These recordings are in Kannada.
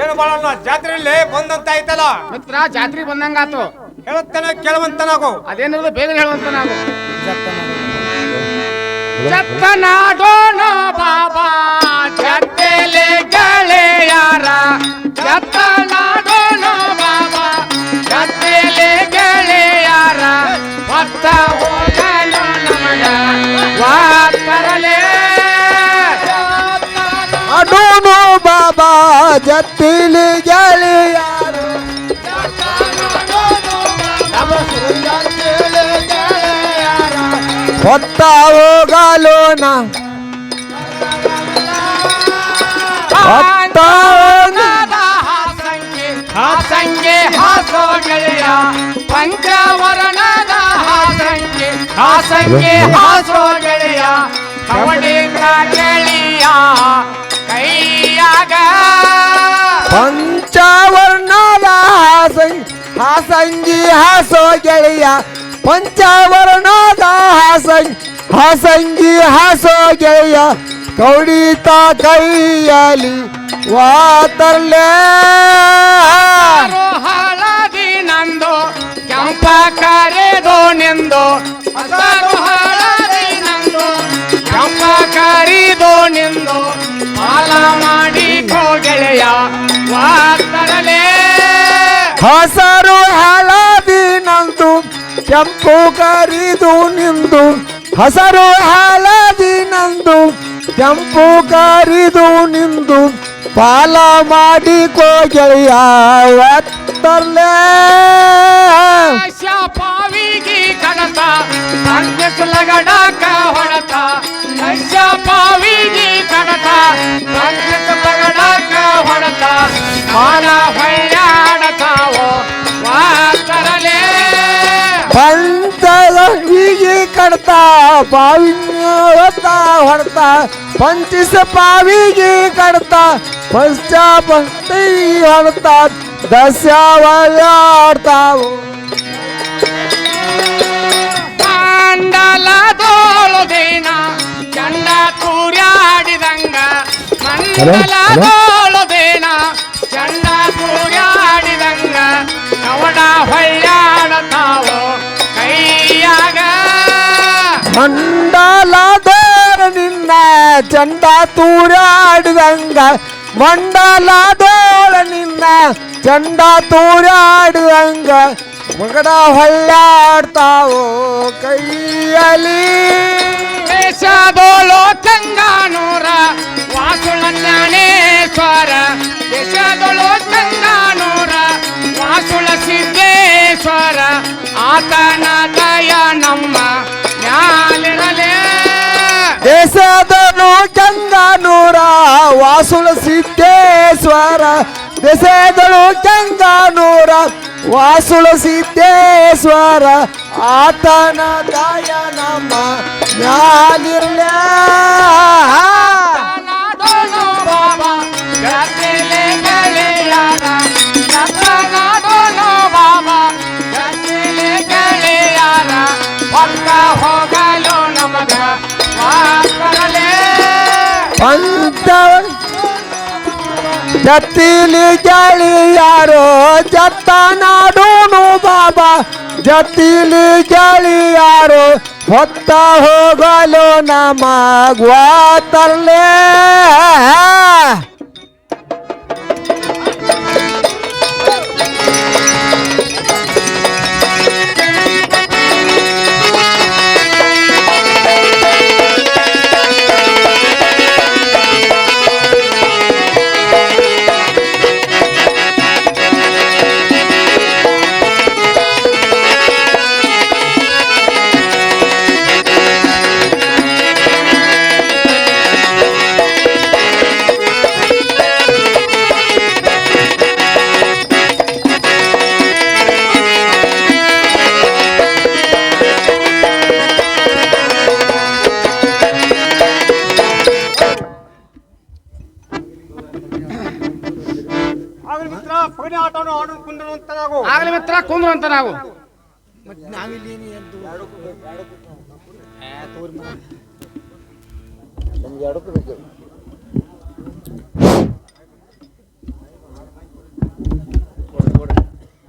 ಏನು ಬಾಳಣ್ಣ ಜಾತ್ರೆಯಲ್ಲಿ ಬಂದಂತ ಆಯ್ತಲ್ಲ ಮಿತ್ರ ಜಾತ್ರೆ ಬಂದಂಗಾತು. ಹೇಳುತ್ತಾನೆ ಕೇಳುವಂತನಾಗು. ಅದೇನಿರೋದು ಬೇಗ ಹೇಳುವಂತನಾಗು. ಜತ್ತನಾಡೋಣ ಬಾಬಾ ಜತ್ತೆಲೆ ಗೆಳೆಯಾರ, ಜತ್ತನಾಡೋಣ ಬಾಬಾ ಜತ್ತೆಲೆ ಗೆಳೆಯಾರ, ಹೊತ್ತ ಹೋಗಲು ನಮಗ ವಾತರಲೆ ಅಡೋನು ಬಾಬಾ ಜತ್ತಿಲಿ ಗೆಳೆಯಾರು, ಹೊತ್ತ ಹೋಗಲೋಣ ಹೊತ್ತ ಹಾಸಂಗೆ ಹಾಸೋ ಗೆಳೆಯ, ಪಂಚವರ್ಣದ ಹಾಸಂಗೆ ಹಾಸಂಗೆ ಹಾಸೋ ಗೆಳೆಯ, ಕವಡಿನ ಗೆಳೆಯ ಕೈಯಾಗ ಪಂಚವರ್ಣದ ಹಾಸಂಗಿ ಹಾಸೋ ಗೆಳೆಯ, ಪಂಚವರ್ಣದ ಹಾಸಂಗಿ ಹಾಸೋ ಗೆಳೆಯ, ಕೌಡಿತ ಕೈಯಲಿ ವಾತರ್ಲೆ ಹಳದಿ ನಂದು ಕೆಂಪ ಕರೆದೋ ನಿಂದು, ಹಳದಿ ನಂದು ಕೆಂಪ ಕರಿದೋ ನಿಂದು, ಮಾಲ ಮಾಡಿ ಗೆಳೆಯ ವಾತರಲೆ ಹಸರು ಹಳದಿ ನಂದು ಕೆಂಪು ಕರಿದು ನಿಂದು, ಹಸರು ಹಳದಿ ನಂದು ಕೆಂಪು ಕರಿದು ನಿಂದು, ಪಾಲ ಮಾಡಿ ಗೆಳೆಯ ಒತ್ತರ್ಲೆ ಪಾವಿಗೆ ಕಡತ ಲಗಡಕ ಹೊಡತ, ಪಾವಿಗೆ ಕಡತ ಲಗಡಕ ಹೊಡತ, ಮಾನ ಹೊಳ್ಳಾಡತಾವೋ ವಾತರಲೆ ಪಂಚದ ಹೀಗೆ ಕಡ್ತಾ ಪಾವಿತಾ ಹೊಡ್ತಾ, ಪಂಚಿಸ ಪಾವಿಗೆ ಕಡ್ತಾ ಪಂಚ ಪಂಚಿ ಹೊಡ್ತಾ, ದಸ್ಯಾವಳ್ಯಾಡ್ತಾವು ಮಂಡಲದೋಳು ದಿನ ಚಂಡ ತೂರ್ಯಾಡಿದಂಗ, ಮಂಡಲದೋಳು ದಿನ ಚಂಡ ತೂರ್ಯಾಡಿದಂಗ, ಕವಡ ಹೊಳ್ಳಾಡತಾವೋ ಕೈಯಾಗ ಮಂಡಲದೋರ ನಿನ್ನ ಚಂಡ ತೂರಾಡಿದಂಗ, ಮಂಡಲದೋಳ ನಿನ್ನ ಚಂಡ ತೂರಾಡಿದಂಗ, ಮಗಡ ಹೊಳ್ಳಾಡ್ತಾವೋ ಕೈಯಲ್ಲಿ ದೇಶದೋಳು ಚಂಗಾನೂರ ವಾಸುಳ ಜ್ಞಾನೇಶ್ವರ, ದೇಶದೋಳು ಚಂಗಾನೂರ ವಾಸುಳ ಸಿದ್ದೇಶ್ವರ, ಆತನ ದಯ ನಮ್ಮ ಮ್ಯಾಲಿರಲೇ ದೇಶದನು ಗಂಗಾನೂರ ವಾಸುಳ ಸಿದ್ದೇಶ್ವರ, ದೇಶದಳು ಗಂಗಾನೂರ ವಾಸುಳ ಸಿದ್ದೇಶ್ವರ, ಆತನ ದಯ ನಮ್ಮ ಮ್ಯಾಲಿರ್ಲೆ ಬಾಬಾ ಗದ್ದೆಲೆ ಗೆಳೆಯಾರ, ಬಾಬಾ ಗದ್ದೆಲೆ ಗೆಳೆಯಾರ, ಹೊತ್ತ ಹೋಗಲು ನಮಗ ವಾತರಲೆ ಪಂಚ ಜತ್ತಿಲಿ ಗೆಳೆಯಾರೋ, ಜತ್ತ ನಾಡೋನು ಬಾಬಾ ಜತ್ತಿಲಿ ಗೆಳೆಯಾರೋ, ಹೊತ್ತ ಹೋಗಲು ನಮಗ್ವಾತರ್ಲೆ ಆಗಲಿ ಮಿತ್ರ ಕುಂದ್ರು ಅಂತ ನಾವು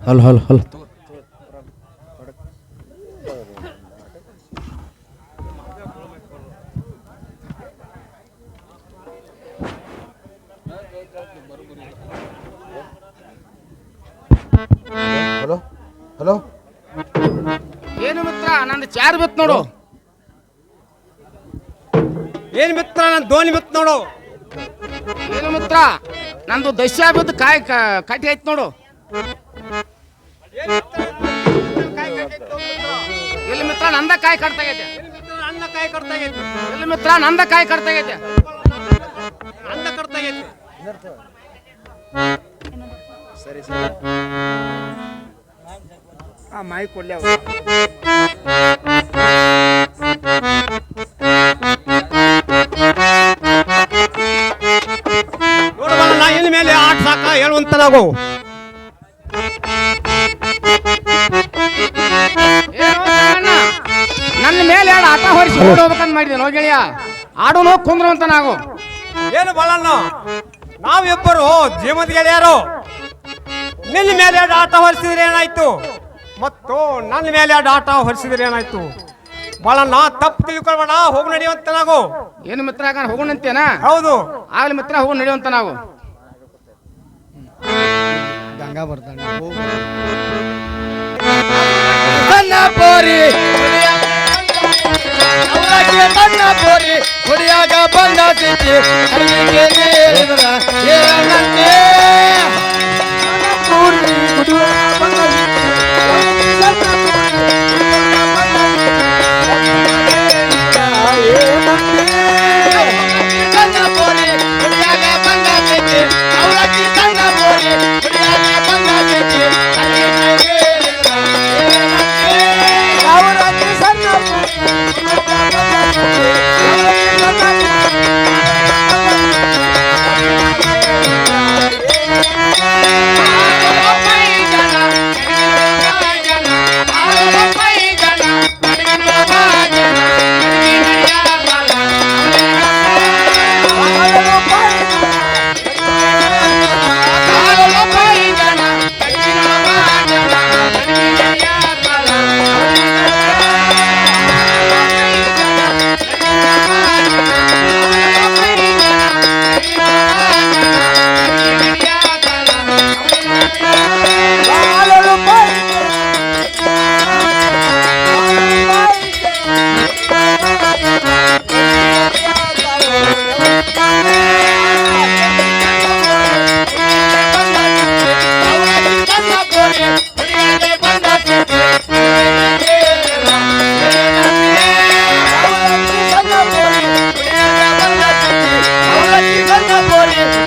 ಹಲ್ ಹಲ್ ಹಲ್ ಹಲೋ ಹಲೋ ಏನು ಮಿತ್ರ ನಂದು ಚಾರ್ ಬಿತ್ತು ನೋಡು. ಏನ್ ಮಿತ್ರ ನನ್ ಧೋನಿ ಬಿತ್ತು ನೋಡು. ಏನು ಮಿತ್ರ ನಂದು ದಶ ಬಿದ್ದು ಕಾಯಿ ಕಟ್ಟಿ ಆಯ್ತು ನೋಡು. ಇಲ್ಲಿ ಮಿತ್ರ ನಂದ ಕಾಯಿ ಕಟ್ತಾಗೈತೆ. ಅನ್ನ ಕಾಯಿ ಕಟ್ತಾಗೈತಿ. ಇಲ್ಲಿ ಮಿತ್ರ ನಂದ ಕಾಯಿ ಕಟ್ತಾಗೈತೆ. ಅನ್ನ ಕಟ್ತಾಗೈತಿ. ಸರಿ ಸರಿ ಆ ಮಾಯಿ ಕೊಡ್ಲಿ ನೋಡಬಲ್ಲ ನಾ ಇನ್ ಮೇಲೆ ಆಟ ಸಾಕ ಹೇಳುವಂತ ನಾವು. ನನ್ನ ಮೇಲೆ ಎರಡು ಆಟ ಹೊರಿಸಿ ಓಡೋಗ್ಬೇಕಂತ ಮಾಡಿದೆ ನೋ ಗೆಳೆಯ. ಆಡೋನು ಕುಂದ್ರು ಅಂತ ನಾವು. ಏನು ಬಲಣ್ಣ ನಾವಿಬ್ಬರು ಜೀವದ ಗೆಳೆಯರು. ನಿನ್ನ ಮೇಲೆ ಎರಡು ಆಟ ಹೊರಿಸಿದ್ರೆ ಏನಾಯ್ತು ಮತ್ತು ನನ್ನ ಮೇಲೆ ಎರಡು ಆಟ ಹೊರಿಸಿದ್ರೆ ಏನಾಯ್ತು? ಬಲಣ್ಣ ತಪ್ಪು ತಿಳ್ಕೊಳ್ಬೇಡ, ಹೋಗಿ ನಡೆಯುವಂತ ನಾವು. ಏನು ಮಿತ್ರ ಆಗ ಹೋಗೋಣಂತೇನ? ಹೌದು ಆಗ್ಲಿ ಮಿತ್ರ ಹೋಗಿ ನಡೆಯುವಂತ ನಾವು. ಗಂಗಾ ಬರ್ತಾನೆ ತನ್ನ ಪೋರಿ ಕುಡಿಯಾಗ ಬಂದ ಸಿಕ್ಕಿ ಏನಂತೆ ತನ್ನ ಪೋರಿ ಕುಡಿಯಾಗ ಬಂದ ಸಿಕ್ಕಿ ಅವಳಕ್ಕಿ ತನ್ನ ಪೋರಿ ಕುಡಿಯಾಗ ಬಂದ ಸಿಕ್ಕಿ ಅವಳಕ್ಕಿ ಸಣ್ಣ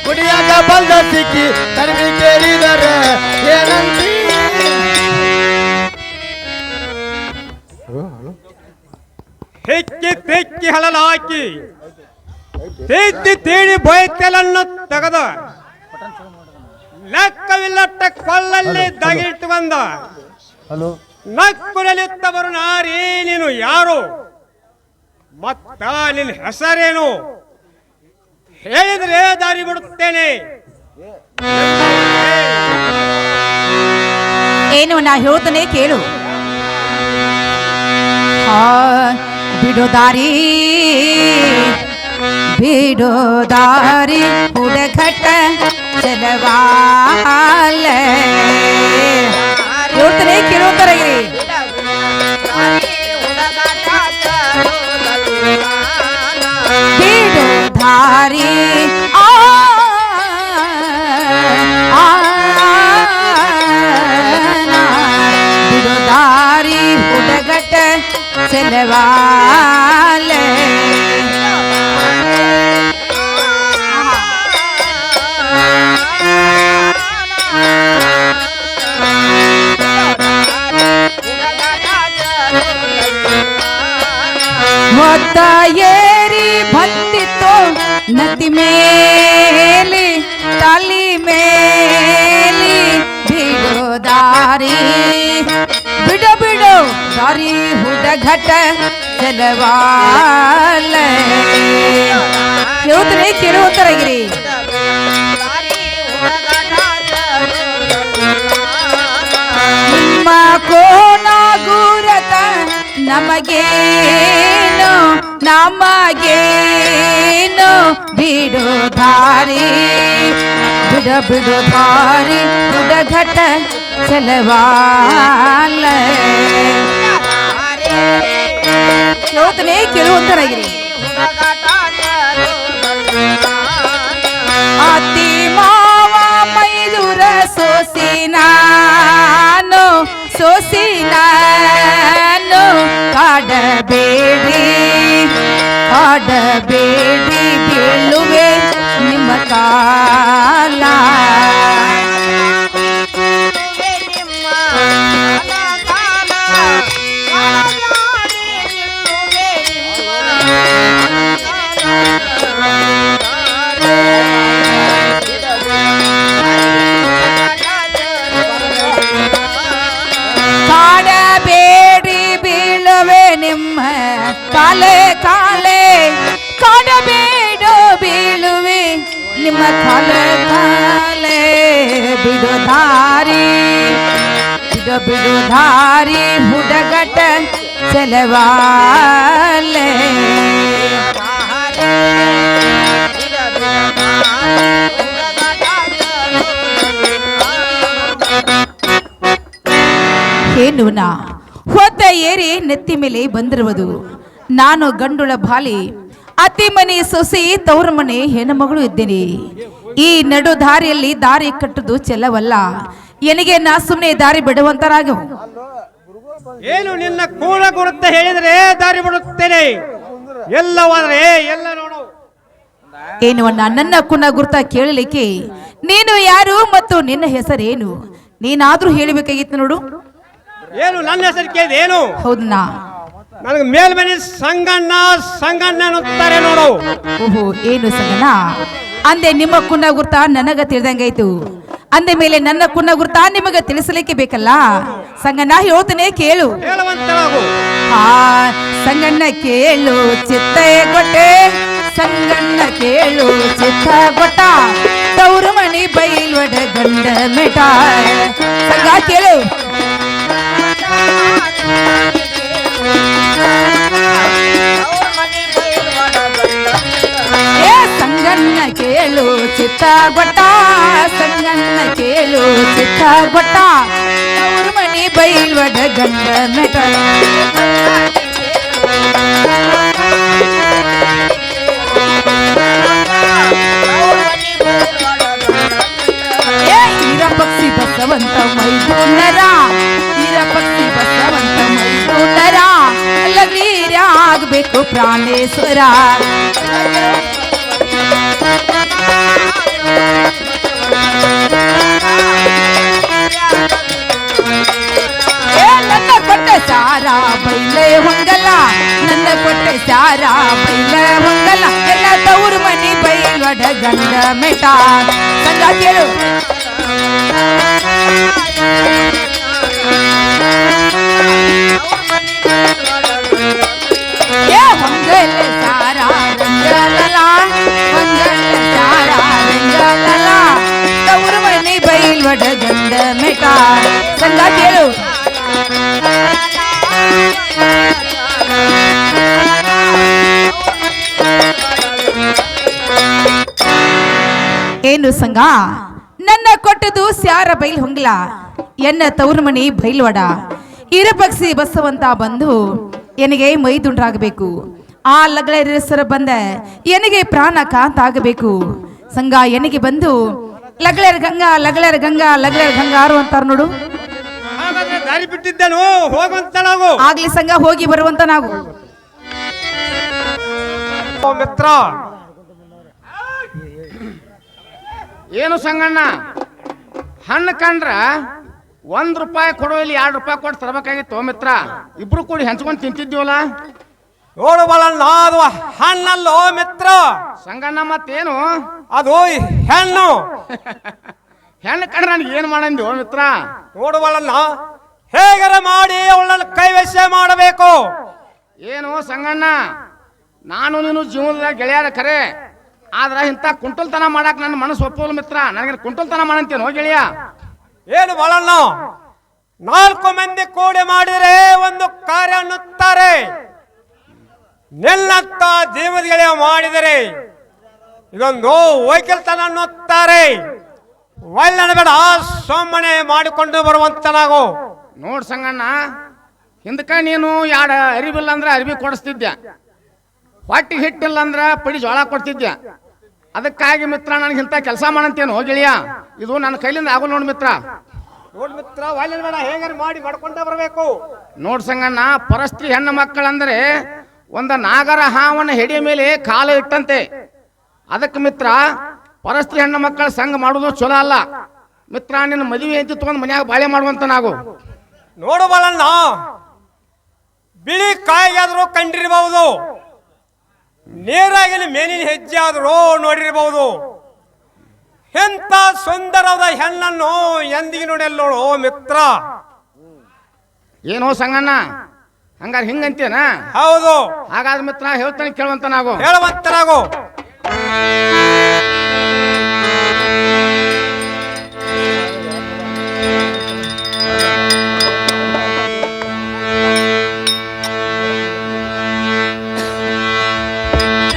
ಕುಡಿಯಾಗ ಬಂದ ಸಿಕ್ಕಿ ಕಡಿಮೆ ಕೇಳಿದರೆ ಏನಂತೀ ಹೆಕ್ಕಿ ತೆಕ್ಕಿ ಹಳಲಾಕಿ ತೆತ್ತಿ ತೀಡಿ ಬೊಯ್ತೆಲನ್ನು ತೆಗೆದ ಲೆಕ್ಕವಿಲ್ಲಟ್ಟ ಕೊಳ್ಳಲ್ಲಿ ದಗಿಟ್ಟು ಬಂದ ಹಲೋ ನಕ್ಕುರಲಿತ್ತವರು ನಾರಿ ನೀನು ಯಾರು ಮತ್ತ ನಿನ್ನ ಹೆಸರೇನು ಹೇಳಿದ್ರೆ ದಾರಿ ಬಿಡುತ್ತೇನೆ. ಏನು ನಾ ಹೇಳ್ತೇನೆ ಕೇಳು. ಬಿಡೋದಾರಿ ಬಿಡೋದಾರಿ ಹುಡುಗಟ್ಟ ಚಲವಾಲ ಹೇಳ್ತೇನೆ ಕೇಳೋತಾರಿ. ಬಿಡೋದಾರಿ ಬಿಡೋದಾರಿ ಹುಡುಗಟ್ಟ ಚಲವಾಲ ಹೊತ್ತ ಏರಿ ಭತ್ತಿತ್ತು ನದಿ ಮೇಲೆ ತಾಲಿ ಮೇಲೆ ಬಿಡೋ ದಾರಿ ಬಿಡೋ ಬಿಡೋ ದಾರಿ ಹುಡುಗಟ್ಟ ಚಲವಾಲ ಹೇಳ್ತಾರೆ ಕೇಳುತ್ತಾರಾಗಿರಿ. ನಮಗೇನು ನಮಗೇನು ಬಿಡು ದಾರಿ ಬಿಡ ಬಿಡು ದಾರಿ ಬುಡಘಟ ಚಲವಾಲ ಕೇಳುತ್ತಲೇ ಕೇಳುವಂತರಾಗಿರಿ ಅತಿ ಮಾವ ಮೈದೂರ ಸೋಸಿನಾನು ಸೋಸಿನಾನು ಕಾಡಬೇಡಿ ಕಾಡಬೇಡಿ ಬೀಳುವೆ ನಿಮ್ಮ ಕಾಲ ಕಾಡಬೇಡಿ ಬೀಳುವೆ ನಿಮ್ಮ ಕಾಲೆ ಕಾಲೆ ಕಾಡಬೇಡು ಬೀಳುವೆ ನಿಮ್ಮ ಕಾಲೆ ಕಾಲೆ ಬಿಡು ದಾರಿ ಬಿಡು ಬಿಡು ದಾರಿ ಹುಡುಗಟ ಚಲವಾಲೆ ಏನು ನಾ ಹೊತ್ತ ಏರಿ ನೆತ್ತಿ ಮೇಲೆ ಬಂದಿರುವುದು ನಾನು ಗಂಡುಳ ಬಾಲಿ ಅತಿ ಮನೆ ಸೊಸೆ ತವರು ಮನೆ ಹೆಣ್ಣುಮಗಳು ಇದ್ದೇನೆ. ಈ ನಡು ದಾರಿಯಲ್ಲಿ ದಾರಿ ಕಟ್ಟುದು ಚೆಲ್ಲವಲ್ಲ. ಎನಿಗೆ ನಾ ಸುಮ್ಮನೆ ದಾರಿ ಬಿಡುವಂತರಾಗ ಏನು ನಿನ್ನ ಕೂಡ ಗುರುತ ಹೇಳಿದರೆ ದಾರಿ ಬಿಡುತ್ತೇನೆ. ಎಲ್ಲವಾದ್ರೆ ಎಲ್ಲ ನೋಡು. ಏನು ಅಣ್ಣ ನನ್ನ ಕುನ್ನ ಗುರ್ತ ಕೇಳಲಿಕ್ಕೆ ನೀನು ಯಾರು ಮತ್ತು ನಿನ್ನ ಹೆಸರೇನು ನೀನಾದ್ರೂ ಹೇಳಬೇಕಾಗಿತ್ತು ನೋಡು. ಏನು ನನ್ನ ಹೆಸರು ಕೇಳಿದೆ ಏನು? ಹೌದನಾ? ನನಗೆ ಮೇಲ್ಮನೆ ಸಂಗಣ್ಣ ಸಂಗಣ್ಣ ಅನ್ನುತ್ತಾರೆ ನೋಡು. ಓಹೋ ಏನು ಸಂಗಣ್ಣ ಅಂದೆ ನಿಮ್ಮ ಕುನ್ನ ಗುರ್ತ ನನಗ ತಿಳಿದಂಗಾಯ್ತು. ಅಂದ ಮೇಲೆ ನನ್ನ ಕುನ್ನ ಗುರ್ತ ನಿಮಗ ತಿಳಿಸಲಿಕ್ಕೆ ಬೇಕಲ್ಲ. ಸಂಗಣ್ಣ ಹೇಳ್ತೇನೆ ಕೇಳು. ಹೇಳುವಂತರಾಗು. ಆ ಸಂಗಣ್ಣ ಕೇಳು ಚಿತ್ತ ಗೊಟ್ಟೆ ಸಂಗಣ್ಣ ಕೇಳು ಚಿತ್ತ ಗೊಟ್ಟ ತವರು ಮಣಿ ಬೈಲ್ವಡ ಗಂಡ ಮೆಟ ಸಂಗ ಕೇಳು. ಏ ಸಂಗಣ್ಣ ಕೇಳು ಚಿತ್ತ ಗೊಟ್ಟ ಸಂಗಣ್ಣ ಕೇಳು ಚಿತ್ತ ಗೊಟ್ಟ ತವರು ಮಣಿ ಬೈಲ್ವಡ ಗಂಡ ಮೆಟ ಪಕ್ಷಿ ಬಸವಂತ ಮೈದೂನರ ಈರ ಪಕ್ಷಿ ಬಸವಂತ ಮೈದೂನರ ಲಗೀರ ಆಗ್ಬೇಕು ಪ್ರಾಣೇಶ್ವರ. ನನ್ನ ಕೊಟ್ಟ ಸಾರ ಬೈಲೆ ಹೊಂಗಲ್ಲ ನನ್ನ ಕೊಟ್ಟ ಸಾರ ಬೈಲೆ ಹೊಂಗಲ್ಲ ಎಲ್ಲ ತವರು ಮನಿ ಬೈಲ್ವಡ ಗಂಡ ಮೆಟ ಸಂಗ ಕೇಳು. ಹೊಂಗಲ್ಲ ಸಾರ ರಂಗಲಲ ಹೊಂಗಲ್ಲ ಸಾರ ರಂಗಲಲ ತವರು ಮನಿ ಬೈಲ್ವಡ ಗಂಡ ಮೆಟ ಸಂಗ ಕೇಳು. ಏನು ಸಂಗ ನನ್ನ ಕೊಟ್ಟದು ಸ್ಯಾರ ಬೈಲ್ ಹೊಂಗ್ಲ ಎನ್ನ ತವರು ಮನಿ ಬೈಲ್ವಡ ಇರಪಕ್ಷಿ ಬಸವಂತ ಬಂದು ಎನಗೆ ಮೈದುಂಡ್ರಾಗಬೇಕು. ಆ ಲಗ್ಳರ ಬಂದ ಎನಗೆ ಪ್ರಾಣ ಕಾಂತಾಗಬೇಕು. ಸಂಗ ಎನಗೆ ಬಂದು ಲಗ್ಳರ ಗಂಗಾ ಲಗ್ಳರ ಗಂಗಾ ಲಗ್ಳರ ಗಂಗಾರು ಅಂತಾರ ನೋಡು. ದಾರಿ ಬಿಟ್ಟಿದ್ದೇನು ಹೋಗುವಂತ ನಾವು ಆಗ್ಲಿ ಸಂಗ ಹೋಗಿ ಬರುವಂತ ನಾವು. ಮಿತ್ರ ಏನು ಸಂಗಣ್ಣ ಹಣ್ಣು ಕಂಡ್ರ ₹1 ಕೊಡೋ ಇಲ್ಲಿ ₹2 ಕೊಟ್ಟು ತರಬೇಕಾಗಿತ್ತು ಮಿತ್ರ. ಇಬ್ರು ಕೂಡಿ ಹಂಚ್ಕೊಂಡು ತಿಂತಿದ್ದೀವಲ್ಲ. ನೋಡು ಬಲಣ್ಣ ಅದು ಹಣ್ಣಲ್ಲೋ ಮಿತ್ರ. ಸಂಗಣ್ಣ ಮತ್ತೇನು ಅದು ಹೆಣ್ಣು. ಹೆಣ್ಣು ಕಂಡ್ರೆ ನನಗೆ ಏನು ಮಾಡಂದಿ ಮಿತ್ರ. ನೋಡು ಬಲಣ್ಣ ಹೇಗರ ಮಾಡಿ ಅವಳನ್ನು ಕೈವಶ ಮಾಡಬೇಕು. ಏನು ಸಂಗಣ್ಣ ನಾನು ನೀನು ಜೀವನದಾಗ ಗೆಳೆಯರ ಖರೆ ಆದ್ರೆ ಇಂಥ ಕುಂಟಲ್ತನ ಮಾಡಕ್ ನನ್ನ ಮನಸ್ಸು ಒಪ್ಪೋಲ್ಲ ಮಿತ್ರ. ನನಗೆ ಕುಂಟಲ್ತನ ಮಾಡಂತೇನೋ ಗೆಳೆಯ. ಏನು ಬಲಣ್ಣ 4 ಮಂದಿ ಕೂಡಿ ಮಾಡಿದರೆ ಒಂದು ಕಾರ್ಯ ಅನ್ನುತ್ತಾರೆ. ನೆಲ್ಲಂತ ಜೀವದ ಗೆಳೆಯ ಮಾಡಿದರೆ ಇದೊಂದು ವೈಕಲ್ತನ ಅನ್ನುತ್ತಾರೆ. ಒಳ್ಳೆನ ಬೇಡ ಸೊಮ್ಮನೆ ಮಾಡಿಕೊಂಡು ಬರುವಂತನಾಗು. ನೋಡ್ ಸಂಗಣ್ಣ, ಹಿಂದಕ ನೀನು ಯಾಡ ಅರಿವಿಲ್ಲ ಅಂದ್ರೆ ಅರಿವಿ ಕೊಡಿಸ್ತಿದ್ದೆ, ಹೊಟ್ಟಿ ಹಿಟ್ಟಿಲ್ಲ ಅಂದ್ರೆ ಪಡಿ ಜೋಳ ಕೊಡ್ತಿದ್ದೆ. ಅದಕ್ಕಾಗಿ ಮಿತ್ರ ನನಗೆ ಇಂಥ ಕೆಲಸ ಮಾಡಂತೇನು ಗೆಳೆಯ, ಇದು ನನ್ನ ಕೈಲಿಂದ ಆಗೋಲ್ಲ ನೋಡ್ ಮಿತ್ರ. ನೋಡ್ ಮಿತ್ರ, ಒಳ್ಳೆನ ಬೇಡ ಹೇಗಾರು ಮಾಡಿ ಮಾಡ್ಕೊಂಡೇ ಬರಬೇಕು. ನೋಡ್ ಸಂಗಣ್ಣ, ಪರಸ್ತ್ರೀ ಹೆಣ್ಣು ಮಕ್ಕಳಂದ್ರೆ ಒಂದು ನಾಗರ ಹಾವನ ಹೆಡಿಯ ಮೇಲೆ ಕಾಲು ಇಟ್ಟಂತೆ. ಅದಕ್ಕೆ ಮಿತ್ರ, ಪರಸ್ತ್ರೀ ಹೆಣ್ಣು ಮಕ್ಕಳ ಸಂಘ ಮಾಡುವುದು ಚಲೋ ಅಲ್ಲ ಮಿತ್ರ. ನಿನ್ನ ಮದುವೆ ಅಂತ ತಗೊಂಡು ಮನ್ಯಾಗ ಬಾಳೆ ಮಾಡುವಂತ ನಾವು ನೋಡು ಬಾಳಣ್ಣ, ಬಿಳಿ ಕಾಯಿಗಾದ್ರೂ ಕಂಡಿರಬಹುದು, ನೇರಾಗಿ ಮೇನಿನ ಹೆಜ್ಜೆ ಆದ್ರೂ ನೋಡಿರಬಹುದು. ಎಂತ ಸುಂದರವಾದ ಹೆಣ್ಣನ್ನು ಎಂದಿಗೆ ನೋಡಿಲ್ಲೋಳು ಮಿತ್ರ. ಏನೋ ಸಂಗಣ್ಣ, ಹಂಗಾರೆ ಹಿಂಗಂತೇನ? ಹೌದು. ಹಾಗಾದ್ರೆ ಮಿತ್ರ ಹೇಳ್ತಾನೆ ಕೇಳುವಂತ ನಾವು ಹೇಳುವಂತನಾಗು.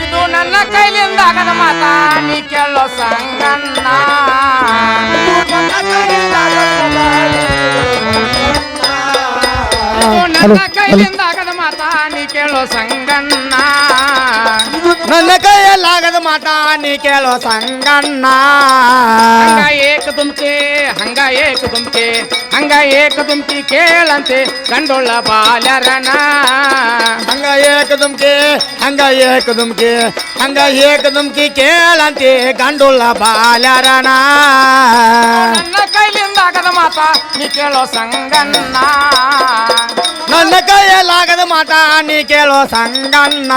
ಇದು ನನ್ನ ಕೈಲಿಂದ ಆಗದ ಮಾತ ನೀ ಕೇಳೋ ಸಂಗಣ್ಣ. ನನ್ನ ಕೈಲಿಂದ ಆಗದ ಮಾತ ನೀ ಕೇಳೋ ಸಂಗಣ್ಣ. ನನ್ನ ಕೈಯಲ್ಲಾಗದ ಮಾತಾ ನೀ ಕೇಳೋ ಸಂಗಣ್ಣ. ಹಂಗ ಏಕ ದುಮ್ಕೆ, ಹಂಗ ಏಕ ದುಮ್ಕೆ, ಹಂಗ ಏಕ ದುಮ್ಕಿ ಕೇಳಂತೆ ಗಂಡೊಳ್ಳ ಬಾಲ್ಯರನ. ಹಂಗ ಏಕ ದುಮ್ಕಿ, ಹಂಗ ಏಕ ದುಮ್ಕಿ, ಹಂಗ ಏಕ ದುಮ್ಕಿ ಕೇಳಂತೆ ಗಂಡುಳ್ಳ ಬಾಲ್ಯರನ. ನನ್ನ ಕೈಲಿಂದ ಆಗದ ಮಾತ ನೀ ಕೇಳೋ ಸಂಗಣ್ಣ. ನನ್ನ ಕೈಯಲ್ಲಾಗದ ಮಾತಾ ನೀ ಕೇಳೋ ಸಂಗಣ್ಣ.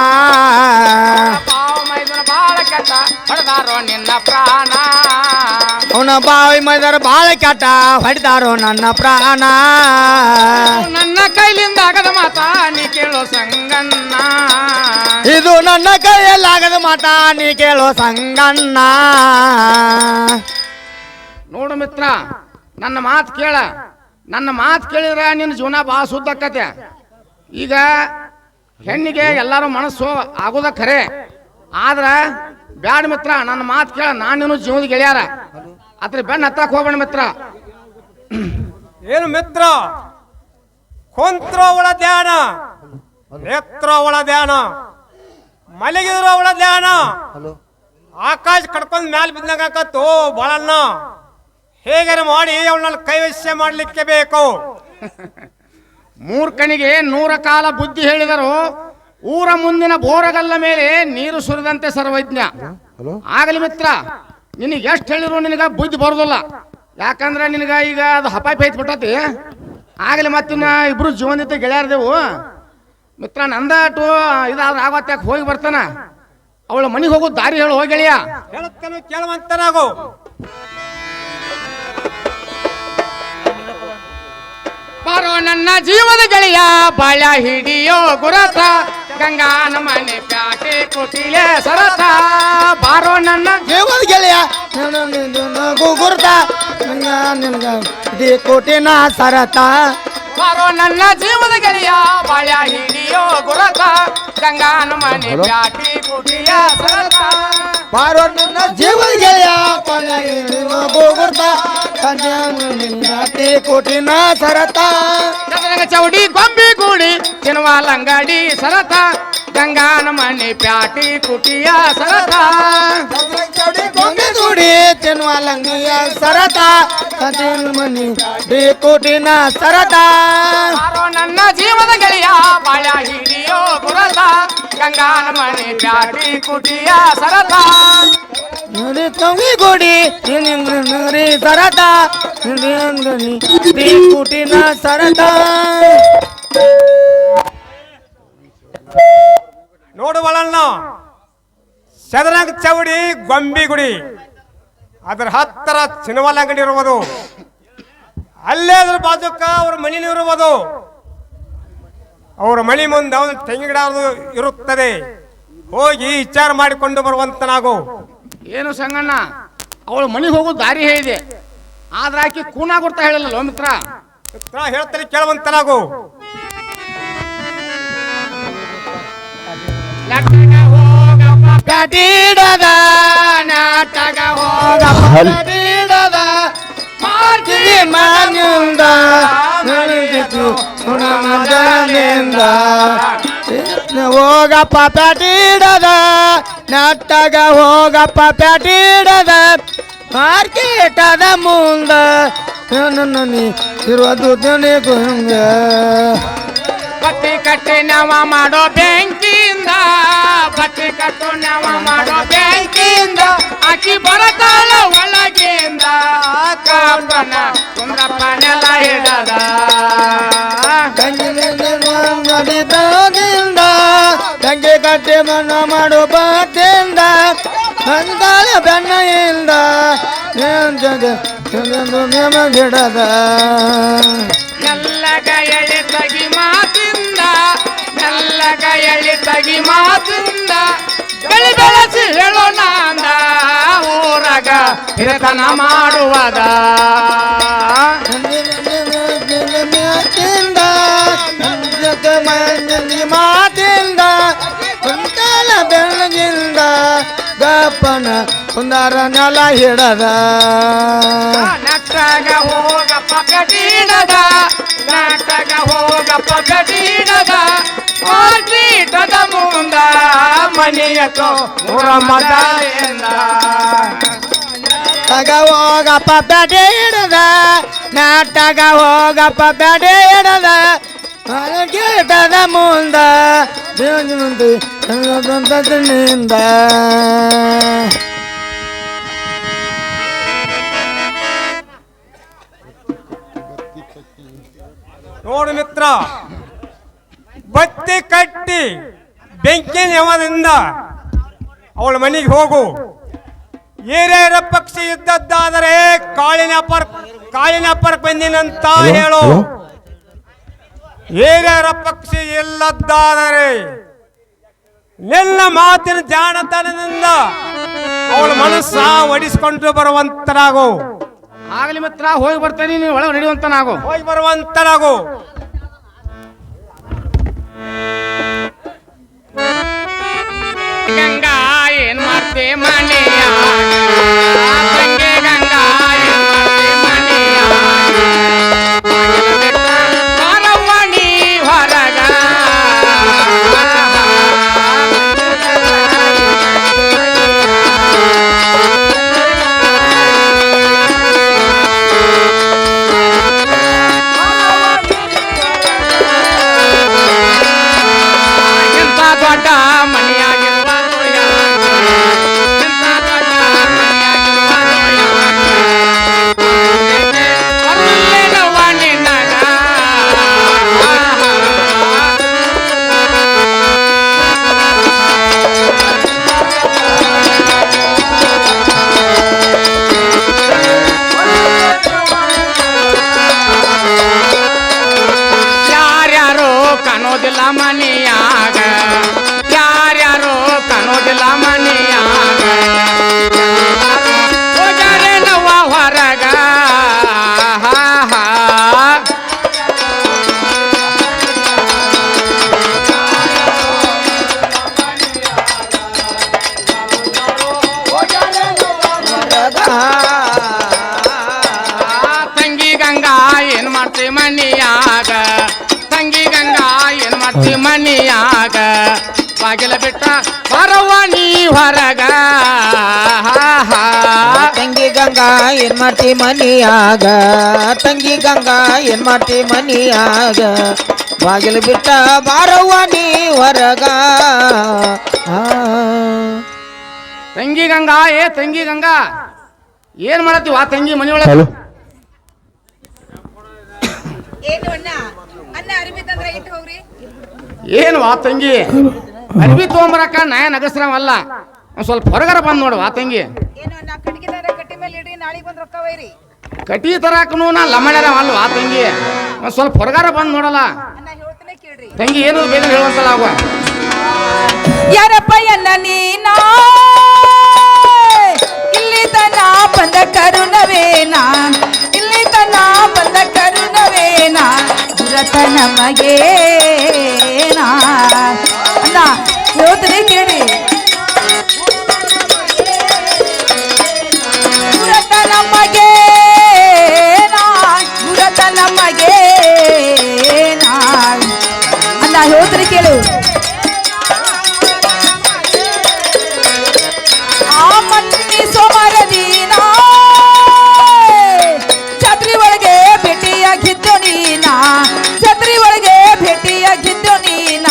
ಪಾವ ಮೈದನ ಬಾಳ ಕೆಟ್ಟ ಹೊಡೆದಾರೋ ನಿನ್ನ ಪ್ರಾಣ. ಅವನ ಬಾವಿ ಮೈದರ ಬಾಳ ಕೆಟ್ಟ ಹೊಡಿತಾರೋ ನನ್ನ ಪ್ರಾಣ. ನನ್ನ ಕೈಲಿಂದ ಆಗದ ಮಾತ ನೀ ಕೇಳೋ ಸಂಗಣ್ಣ. ಇದು ನನ್ನ ಕೈಯಲ್ಲಾಗದ ಮಾತಾ ನೀ ಕೇಳೋ ಸಂಗಣ್ಣ. ನೋಡು ಮಿತ್ರ, ನನ್ನ ಮಾತು ಕೇಳ. ನನ್ನ ಮಾತು ಕೇಳಿದ್ರೆ ನಿನ್ನ ಜೀವನ ಭಾಳ ಸುದ್ದ ಆಕ್ಕತೆ. ಈಗ ಹೆಣ್ಣಿಗೆ ಎಲ್ಲರೂ ಮನಸ್ಸು ಆಗೋದ ಖರೆ, ಆದ್ರ ಬ್ಯಾಡ ಮಿತ್ರ, ನನ್ನ ಮಾತು ಕೇಳ. ನಾನು ನೀನು ಜೀವದ ಗೆಳೆಯಾರ, ಅದ್ರ ಬೆನ್ನ ಹತ್ತಕ್ಕೆ ಹೋಗ್ಬೇಡ ಮಿತ್ರ. ಏನು ಮಿತ್ರ, ಕುಂತ್ರ ಅವಳ ಧ್ಯಾನ, ನೇತ್ರ ಅವಳ ಧ್ಯಾನ, ಮಲಗಿದ್ರು ಅವಳ ಧ್ಯಾನ, ಆಕಾಶ ಕಡ್ಕೊಂಡ್ ಮ್ಯಾಲ ಬಿದ್ದಾಗತ್ತೋ ಬಾಳಣ್ಣ. ಹೇಗಾರ ಮಾಡಿ ಅವಳನ್ನ ಕೈವಶ್ಯ ಮಾಡ್ಲಿಕ್ಕೆ ಬೇಕು. ಮೂರ್ಖನಿಗೆ 100 ಕಾಲ ಬುದ್ಧಿ ಹೇಳಿದರು, ಊರ ಮುಂದಿನ ಬೋರಗಲ್ಲ ಮೇಲೆ ನೀರು ಸುರಿದಂತೆ ಸರ್ವಜ್ಞ. ಆಗಲಿ ಮಿತ್ರ, ನಿನಗೆ ಎಷ್ಟು ಹೇಳಿದ್ರು ನಿನಗ ಬುದ್ಧಿ ಬರೋದಿಲ್ಲ. ಯಾಕಂದ್ರೆ ನಿನಗ ಈಗ ಅದು ಹಪಾಯಿ ಪೈತ್ ಬಿಟ್ಟತಿ. ಆಗಲಿ ಮತ್ತಿನ್ನ ಇಬ್ರು ಜೀವನದ ಗೆಳೆಯರ್ದೆವು ಮಿತ್ರ. ನಂದಾಟು ಇದಾದ್ರೆ ಆಗತ್ಯಾಕೆ ಹೋಗಿ ಬರ್ತಾನ. ಅವಳ ಮನೆಗೆ ಹೋಗೋದು ದಾರಿ ಹೇಳು ಹೋಗಿ ಗೆಳೆಯ. ಹೇಳುತ್ತೇನೆ ಕೇಳುವಂತನಾಗು. ಬಾರೋ ನನ್ನ ಜೀವದ ಗೆಳೆಯ ಬಾಳ ಹಿಡಿಯೋ ಗುರತ, ಗಂಗಾನ ಮನೆ ಪ್ಯಾಟೆ ಕೊಟ್ಟಿಲೆ ಸರತ. ಬಾರೋ ನನ್ನ ಜೀವದ ಗೆಳೆಯ ಗುರುತ ಕೋಟಿನ ಸರತ. ಬಾರೋ ನನ್ನ ಜೀವದ ಗೆಳೆಯ ಬಾಳ ಹಿಡಿಯೋ ಗುರತ, ಗಂಗಾನ ಮನೆ ಪ್ಯಾಟೆ ಕೊಟ್ಟಿಯ ಸರತ. ಬಾರೋ ನನ್ನ ಜೀವದ ಗೆಳೆಯ ಗುರುತ ಕೋಟಿನ ಸರತ. ಚೌಡಿ ಗೊಂಬಿ ಗೂಡಿ ತಿನ್ನುವ ಲಂಗಡಿ ಸರತ, ಗಂಗಾನ ಮನೆ ಪ್ಯಾಟಿ ಕುಟಿಯ ಸರತ. ಗೊಂಬೆ ಗೂಡಿ ತಿನ್ನುವ ಲಂಗಿಯ ಸರತ, ಮನಿ ಕೋಟಿನ ಸರತ. ಬಾರೋ ನನ್ನ ಜೀವದ ಗೆಳೆಯ ಬಾಳ ಹಿಡಿಯೋ ಗುರತ, ಗಂಗಾನ ಮನೆ ಪ್ಯಾಟಿ ಕುಟಿಯ ಸರತ. ತೊಂಗಿ ಗುಡಿ ಸರತ, ಕೂಟಿನ ಸರತ. ನೋಡು ಬಾಳಣ್ಣ, ಚದರಂಗ ಚೌಡಿ ಗೊಂಬಿ ಗುಡಿ, ಅದರ ಹತ್ತರ ಚಿನ್ನವಲ್ಲ ಅಂಗಡಿ ಇರುವುದು. ಅಲ್ಲೇ ಅದ್ರ ಬಾಜುಕ ಅವ್ರ ಮನೇಲಿ ಇರುವುದು. ಅವರ ಮನೆ ಮುಂದೆ ಒಂದು ತೆಂಗಿನ ಗಿಡ ಇರುತ್ತದೆ. ಹೋಗಿ ವಿಚಾರ ಮಾಡಿಕೊಂಡು ಬರುವಂತನಾಗು. ಏನು ಸಂಗಣ್ಣ, ಅವಳು ಮನೆಗೆ ಹೋಗೋದು ದಾರಿ ಹೇಳಿದೆ, ಆದ್ರೆ ಆಕಿ ಕೂನ ಕೊಡ್ತಾ ಹೇಳಿಲ್ಲ ಮಿತ್ರ. ಮಿತ್ರ ಹೇಳ್ತಾರೆ ಕೇಳುವಂತನಾಗು. ಕಟೀಡದ ನಾಟಕ ಹೋಗೀಡದ ಮಾಡ್ತೀವಿ ಮನೆಯಿಂದ ನಡೆದಿತ್ತು ಮಜಲಿಂದ ಹೋಗಪ್ಪ ಪ್ಯಾಟೀಡದ ನಾಟಕ ಹೋಗಪ್ಪ ಪ್ಯಾಟೀಡದ ಮಾರ್ಕೆಟದ ಮುಂದ ನೀ ಇರೋದು ತಿನಿಗುಂಗ ಬತ್ತಿ ಕಟ್ಟಿ ನವ ಮಾಡೋ ಬೆಂಕಿಯಿಂದ ಬತ್ತಿ ಕಟ್ಟು ನವ ಮಾಡೋ ಬೆಂಕಿಯಿಂದ ಆಕಿ ಬರತಾಳ ಒಳಗಿಂದ ಕಾಪನ ಕುಂದ್ರಪ್ಪನೆಲ್ಲ ಹಿಡದ ನಡಿದಿಂದ ತಂಗಿ ಕಟ್ಟಿ ಮನ ಮಾಡೋ ಬಾಟಿಂದ ಅಂದಾಳ ಬೆಣ್ಣೆಯಿಂದ ಗಿಡದ ಮೆಲ್ಲಗ ಎಳಿ ತಗಿ ಮಾತಿಂದ ಮೆಲ್ಲಗ ಎಳಿ ತಗಿ ಮಾತಿಂದ ಬೆಳಿ ಬೆಳೆಸಿ ಹೇಳೋಣ ಅಂದ ಊರಗ ಹಿರತನ ಮಾಡುವದ ಮಾತಿಂದ ಕುಂತಾಲ ಬೆಳಗಿಂದ ಗಪ್ಪನ ಕುಂದಾರ ನೆಲ ಹಿಡದ ನಟ್ಟಾಗ ಹೋಗಪ್ಪ ಕಟೀಡದ ನಟ್ಟಾಗ ಹೋಗಪ್ಪ ಕಟೀಡದ ಮಾರ್ಕೀಟದ ಮುಂದ ಮನೆಯತೋ ಊರ ಮದಲಿಂದ ತಗ ಹೋಗಪ್ಪ ಬೆಡೆ ಹಿಡದ ನಾಟಗ ಹೋಗಪ್ಪ ಬೆಡೆ ಹಿಡದ ಗೇಟದ ಮುಂದ ನಿಂದ ನೋಡು ಮಿತ್ರ, ಬತ್ತಿ ಕಟ್ಟಿ ಬೆಂಕಿ ನೆವದಿಂದ ಅವಳ ಮನೆಗೆ ಹೋಗು. ಏರೇರ ಪಕ್ಷಿ ಇದ್ದದ್ದಾದರೆ ಕಾಳಿನ ಪರ್ಕ್ ಬಂದಿನಂತ ಹೇಳು. ಏರೇರ ಪಕ್ಷಿ ಇಲ್ಲದ್ದಾದರೆ ನಿನ್ನ ಮಾತಿನ ಜಾಣತನದಿಂದ ಅವಳ ಮನಸ್ಸ ಒಡಿಸ್ಕೊಂಡು ಬರುವಂತನಾಗು. ಆಗಲಿ ಮಿತ್ರ, ಹೋಗಿ ಬರ್ತೇನೆ, ನೀನು ಒಳಗೆ ನಡೆಯುವಂತನಾಗು. ಹೋಗಿ ಬರುವಂತನಾಗು. ಗಂಗಾ ಏನ್ ಮಾಡ್ತೆ ಮನೆಯ ಗಂಗೆ ಗಂಗಾ ಏನ್ ಮಾಡ್ತೆ ಮನೆಯ ಹೊರವಣಿ ಹೊರಗ ಎಂತ ದೊಡ್ಡ ಮನೆಯಾಗಿರುವ ಯಾರ್ಯಾರೋ ಕಾಣೋದಿಲ್ಲ ಮನೆಯಾಗ ಯಾರ್ಯಾರೋ ಕಾಣೋದಿಲ್ಲ ಮನೆಯಾಗ ಹೋಗ್ಯಾರೆ ನವ್ವ ಹೊರಗ ತಂಗಿ ಗಂಗಾ ಏನ್ ಮಾಡ್ತಿ ಮನೆಯಾಗ ತಂಗಿ ಗಂಗಾ ಏನ್ ಮಾಡ್ತಿ ಮನೆಯಾಗ ಬಾಗಿಲ ಬಿಟ್ಟ ಬರವ್ವ ನೀ ಹೊರಗ ತಂಗಿ ಗಂಗಾ ಏನ್ ಮಾಡ್ತಿ ಮನಿಯಾಗ ತಂಗಿ ಗಂಗಾ ಏನ್ ಮಾಡ್ತಿ ಮನಿಯಾಗ ಬಾಗಿಲು ಬಿಟ್ಟ ಬಾರವ್ವ ನೀ ಹೊರಗ ತಂಗಿ ಗಂಗಾ ತಂಗಿ ಗಂಗಾ ಏನ್ ಮಾಡತ್ತೀವ ತಂಗಿ ಮನೆಯೊಳಗ ಏನು ಅಣ್ಣ ಅನ್ನ ಅರಿವಿ ತಂದ್ರೆ ಇಟ್ಟು ಹೋಗ್ರಿ. ಏನು ತಂಗಿ ಅರ್ಬಿ ತೊಗೊಂಬರಕ್ಕ ನಾಯ ನಗಸ್ರವಲ್ಲ ಒಂದ್ ಸ್ವಲ್ಪ ಹೊರಗರ ಬಂದ್ ನೋಡು ತಂಗಿ. ಏನು ಅಣ್ಣ ಕಟ್ಗಿದಾರ ಕಟ್ಟಿ ಮೇಲೆ ಇಡ್ರಿ, ನಾಳೆಗೆ ಬಂದ್ ರೊಕ್ಕ ಒಯ್ರಿ. ಕಟಿ ತರಾಕನು ನಾ ಲಮಣ್ಯಾರ ಅಲ್ವಾ ತಂಗಿ, ಒಂದ್ ಸ್ವಲ್ಪ ಹೊರಗಾರ ಬಂದ್ ನೋಡಲ್ಲ ಅಣ್ಣ ಹೇಳ್ತೇನೆ ಕೇಳ್ರಿ. ತಂಗಿ. ಏನು ಬೇಗ ಹೇಳುವಂತಲ್ಲ ಆಗುವ ಯಾರಪ್ಪ ಎನ್ನ ನೀನ ಇಲ್ಲಿ ತನ ಬಂದ ಕರುಣವೇನ ಇಲ್ಲಿ ತನ ಬಂದ ಕರುಣವೇನ ನಾ ಗುರತ ನಮಗೆ ನಾ ಅಣ್ಣ ಹೇಳ್ತೀನಿ ಕೇಳಿ ಗುರತ ನಮಗೆ ನಾ ಗುರತ ನಮಗೆ ನಾ ಅಣ್ಣ ಹೇಳ್ತೀನಿ ಕೇಳು ಆ ಮನ್ನಿ ಸೋಮರದೀನ ಛತ್ರಿ ಒಳಗೆ ಭೇಟಿಯಾಗಿದ್ದು ನೀನ ಛತ್ರಿ ಒಳಗೆ ಭೇಟಿಯಾಗಿದ್ದು ನೀನ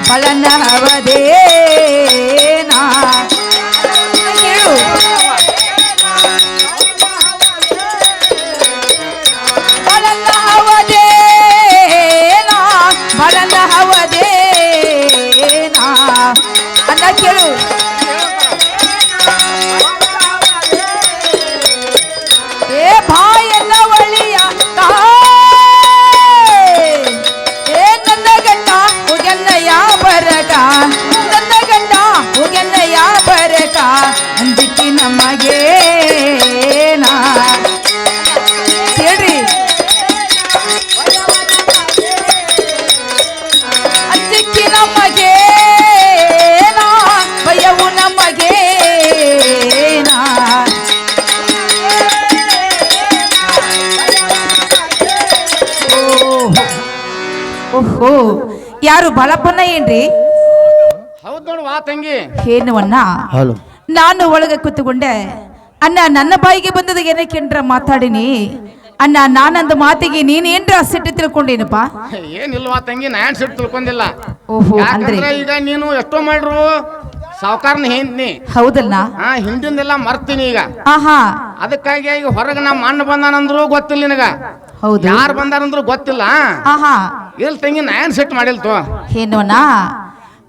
ಬಳನವದೇನ ಹೇಳು ಬಳನವದೇನ ಬಳನವದೇನ ಅನ್ನ ಕೇಳು ಏ ಬಾಯನ್ನ ಒಳಿಯ ಏ ನನ್ನ ಗಂಡ ಹೋಗನ್ನಯ್ಯ ಬರಕ ನನ್ನ ಗಂಡ ಹೋಗನ್ನಯ್ಯ ಬರಕ ಅಂಜಿಕ್ಕಿ ನಮಗೆ ನಾ ಹೇಳ್ರಿ ಅಂಜಿಕ್ಕಿ ನಮಗೆ ನಾ ಭಯವು ನಮಗೆ ನಾ ಓಹೋ ಯಾರು ಬಾಳಪ್ಪನ ಏನ್ರಿ ಹೌದ್ ನೋಡುವ ತಂಗಿ ಏನವನ್ನ ಹಲೋ ನಾನು ಒಳಗೆ ಕೂತುಕೊಂಡೆ ಅಣ್ಣ ನನ್ನ ಬಾಯಿಗೆ ಬಂದದ ಏನಕ್ಕೆಂಡ್ರ ಮಾತಾಡಿನಿ ಅಣ್ಣ ನಾನಂದ ಮಾತಿಗೆ ನೀನೇನ್ರ ಸಿಟ್ಟು ತಿಳ್ಕೊಂಡೇನಪ್ಪ ಏನಿಲ್ವಾ ತಂಗಿ ನಾನ್ ಸಿಟ್ಟು ತಿಳ್ಕೊಂಡಿಲ್ಲ ಓಹೋ ಅಂದ್ರೆ ಯಾಕಂದ್ರೆ ಈಗ ನೀನು ಎಷ್ಟೋ ಮಾಡ್ರು ಸಾವುಕಾರನ ಹಿಂದ್ನಿ ಹೌದಲ್ಲ ಹಿಂದಿಂದೆಲ್ಲ ಮರ್ತೀನಿ ಈಗ ಆಹಾ ಅದಕ್ಕಾಗಿ ಈಗ ಹೊರಗೆ ನಮ್ಮ ಅಣ್ಣ ಬಂದಾನಂದ್ರು ಗೊತ್ತಿಲ್ಲ ನಿನಗ ಹೌದು ಯಾರು ಬಂದಾರಂದ್ರು ಗೊತ್ತಿಲ್ಲ ಆಹಾ ಇಲ್ ತಂಗಿ ನಾನ್ ಸಿಟ್ಟು ಮಾಡಿಲ್ತು ಏನವನ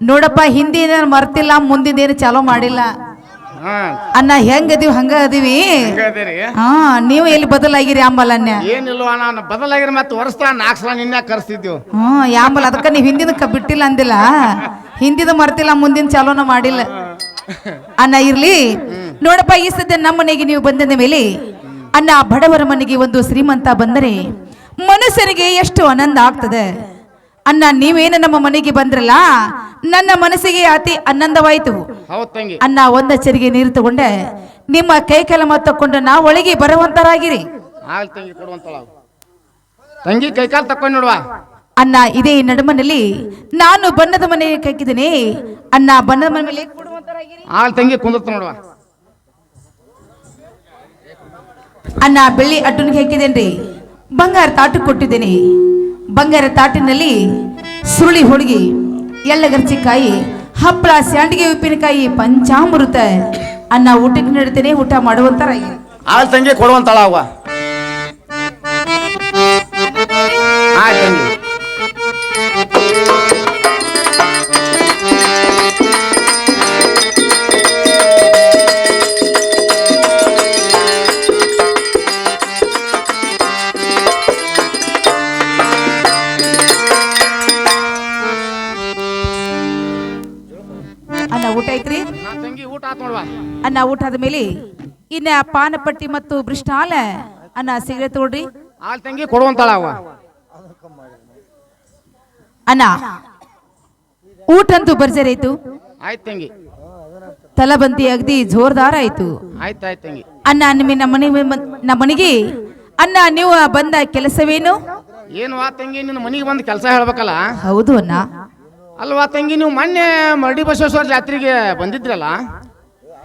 ನೋಡಪ್ಪ ಹಿಂದಿನ ಮರ್ತಿಲ್ಲ ಮುಂದಿನ ಚಾಲೋ ಮಾಡಿಲ್ಲ ಹಾ ಅಣ್ಣ ಹೆಂಗದೀವಿ ಹಂಗ ಅದೀವಿ ಹಂಗದಿರಿ ಹಾ ನೀವು ಎಲ್ಲಿ ಬದಲಾಗಿರಿ ಅಂಬಲ್ಲನ್ಯ ಏನಿಲ್ವ ನಾನು ಬದಲಾಗಿರ ಮತ್ತೆ ವರ್ಷ 4 ಸಲ ನಿನ್ನೆ ಕರೆಸ್ತಿದ್ವು ಯಾಂಬಲ್ ಅದಕ್ಕ ನೀವು ಹಿಂದಿನ ಬಿಟ್ಟಿಲ್ಲ ಅಂದಿಲ್ಲ ಹಿಂದಿದ ಮರ್ತಿಲ್ಲ ಮುಂದಿನ ಚಾಲೋನ ಮಾಡಿಲ್ಲ ಅಣ್ಣ ಇರ್ಲಿ ನೋಡಪ್ಪ ಈ ಸದ್ಯ ನಮ್ಮ ಮನೆಗೆ ನೀವು ಬಂದ ಮೇಲೆ ಅಣ್ಣ ಬಡವರ ಮನೆಗೆ ಒಂದು ಶ್ರೀಮಂತ ಬಂದರೆ ಮನುಷ್ಯನಿಗೆ ಎಷ್ಟು ಆನಂದ ಆಗ್ತದೆ ಅಣ್ಣ ನೀವೇನು ನಮ್ಮ ಮನೆಗೆ ಬಂದ್ರಲ್ಲ ನನ್ನ ಮನಸ್ಸಿಗೆ ಅತಿ ಆನಂದವಾಯಿತು ಹೌದ್ ತಂಗಿ ಅಣ್ಣ ಒಂದ ಚರಿಗೆ ನೀರು ತಗೊಂಡೆ ನಿಮ್ಮ ಕೈ ಕೆಲ ತಕೊಂಡು ನಾ ಒಳಗೆ ಬರುವಂತರಾಗಿರಿ ಆಗ್ಲಿ ತಂಗಿ ಕೊಡುವಂತಳ ತಂಗಿ ಕೈಕಾಲು ತಕೊಂಡ್ ನೋಡುವ ಅಣ್ಣ ಇದೇ ನಡುಮನಲ್ಲಿ ನಾನು ಬಣ್ಣದ ಮನೆ ಕಕ್ಕಿದ್ದೀನಿ ಅಣ್ಣ ಬಣ್ಣದ ಮನೆ ಮೇಲೆ ಕೊಡುವಂತರಾಗಿರಿ ಆಗ್ಲಿ ತಂಗಿ ಕುಂದರ್ತ ನೋಡುವ ಅಣ್ಣ ಬೆಳ್ಳಿ ಅಡ್ಡನಿಗೆ ಹಾಕಿದ್ದೇನ್ರಿ ಬಂಗಾರ ತಾಟು ಕೊಟ್ಟಿದ್ದೀನಿ ಬಂಗಾರ ತಾಟಿನಲ್ಲಿ ಸುರುಳಿ ಹೋಳಿಗೆ ಎಳ್ಳಗರ್ಚಿಕಾಯಿ ಹಪ್ಪಳ ಸ್ಯಾಂಡಿಗೆ ಉಪ್ಪಿನಕಾಯಿ ಪಂಚಾಮೃತ ಅನ್ನ ಊಟಕ್ಕೆ ನೀಡ್ತೇನೆ ಊಟ ಮಾಡುವಂತರಾಗಿ ಆಗ್ಲಿ ತಂಗಿ ಕೊಡುವಂತಳ ಅವ್ವ ಆಯ್ತು ತಂಗಿ ಅನ್ನ ಊಟ ಐತ್ರಿ ತಂಗಿ ಊಟ ಆತ್ ನೋಡುವ ಅನ್ನ ಊಟ ಆದ್ಮೇಲೆ ಇನ್ನ ಪಾನಪಟ್ಟಿ ಮತ್ತು ಬೃಷ್ಟಾಲ ಅನ್ನ ಸಿಗರೇಟ್ ತಗೊಳ್ರಿ ಆಗ್ಲಿ ತಂಗಿ ಕೊಡುವಂತಳ ಅವ್ವ ಅನ್ನ ಊಟ ಅಂತೂ ಭರ್ಜರಿ ಆಯ್ತು ಆಯ್ತು ತಂಗಿ ತಲಬಂತಿ ಅಗದಿ ಜೋರ್ದಾರ ಆಯ್ತು ಆಯ್ತು ಆಯ್ತು ತಂಗಿ ಅನ್ನ ನಮ್ಮ ಮನೆಗೆ ಅನ್ನ ನೀವು ಬಂದ ಕೆಲಸವೇನು ಏನು ವಾ ತಂಗಿ ನಿನ್ನ ಮನೆಗೆ ಬಂದು ಕೆಲಸ ಹೇಳ್ಬೇಕಲ್ಲ ಹೌದು ಅನ್ನ ಅಲ್ವಾ ತಂಗಿ ನೀವು ಮೊನ್ನೆ ಮರಡಿ ಬಸವೇಶ್ವರ ಜಾತ್ರೆಗೆ ಬಂದಿದ್ರಲ್ಲ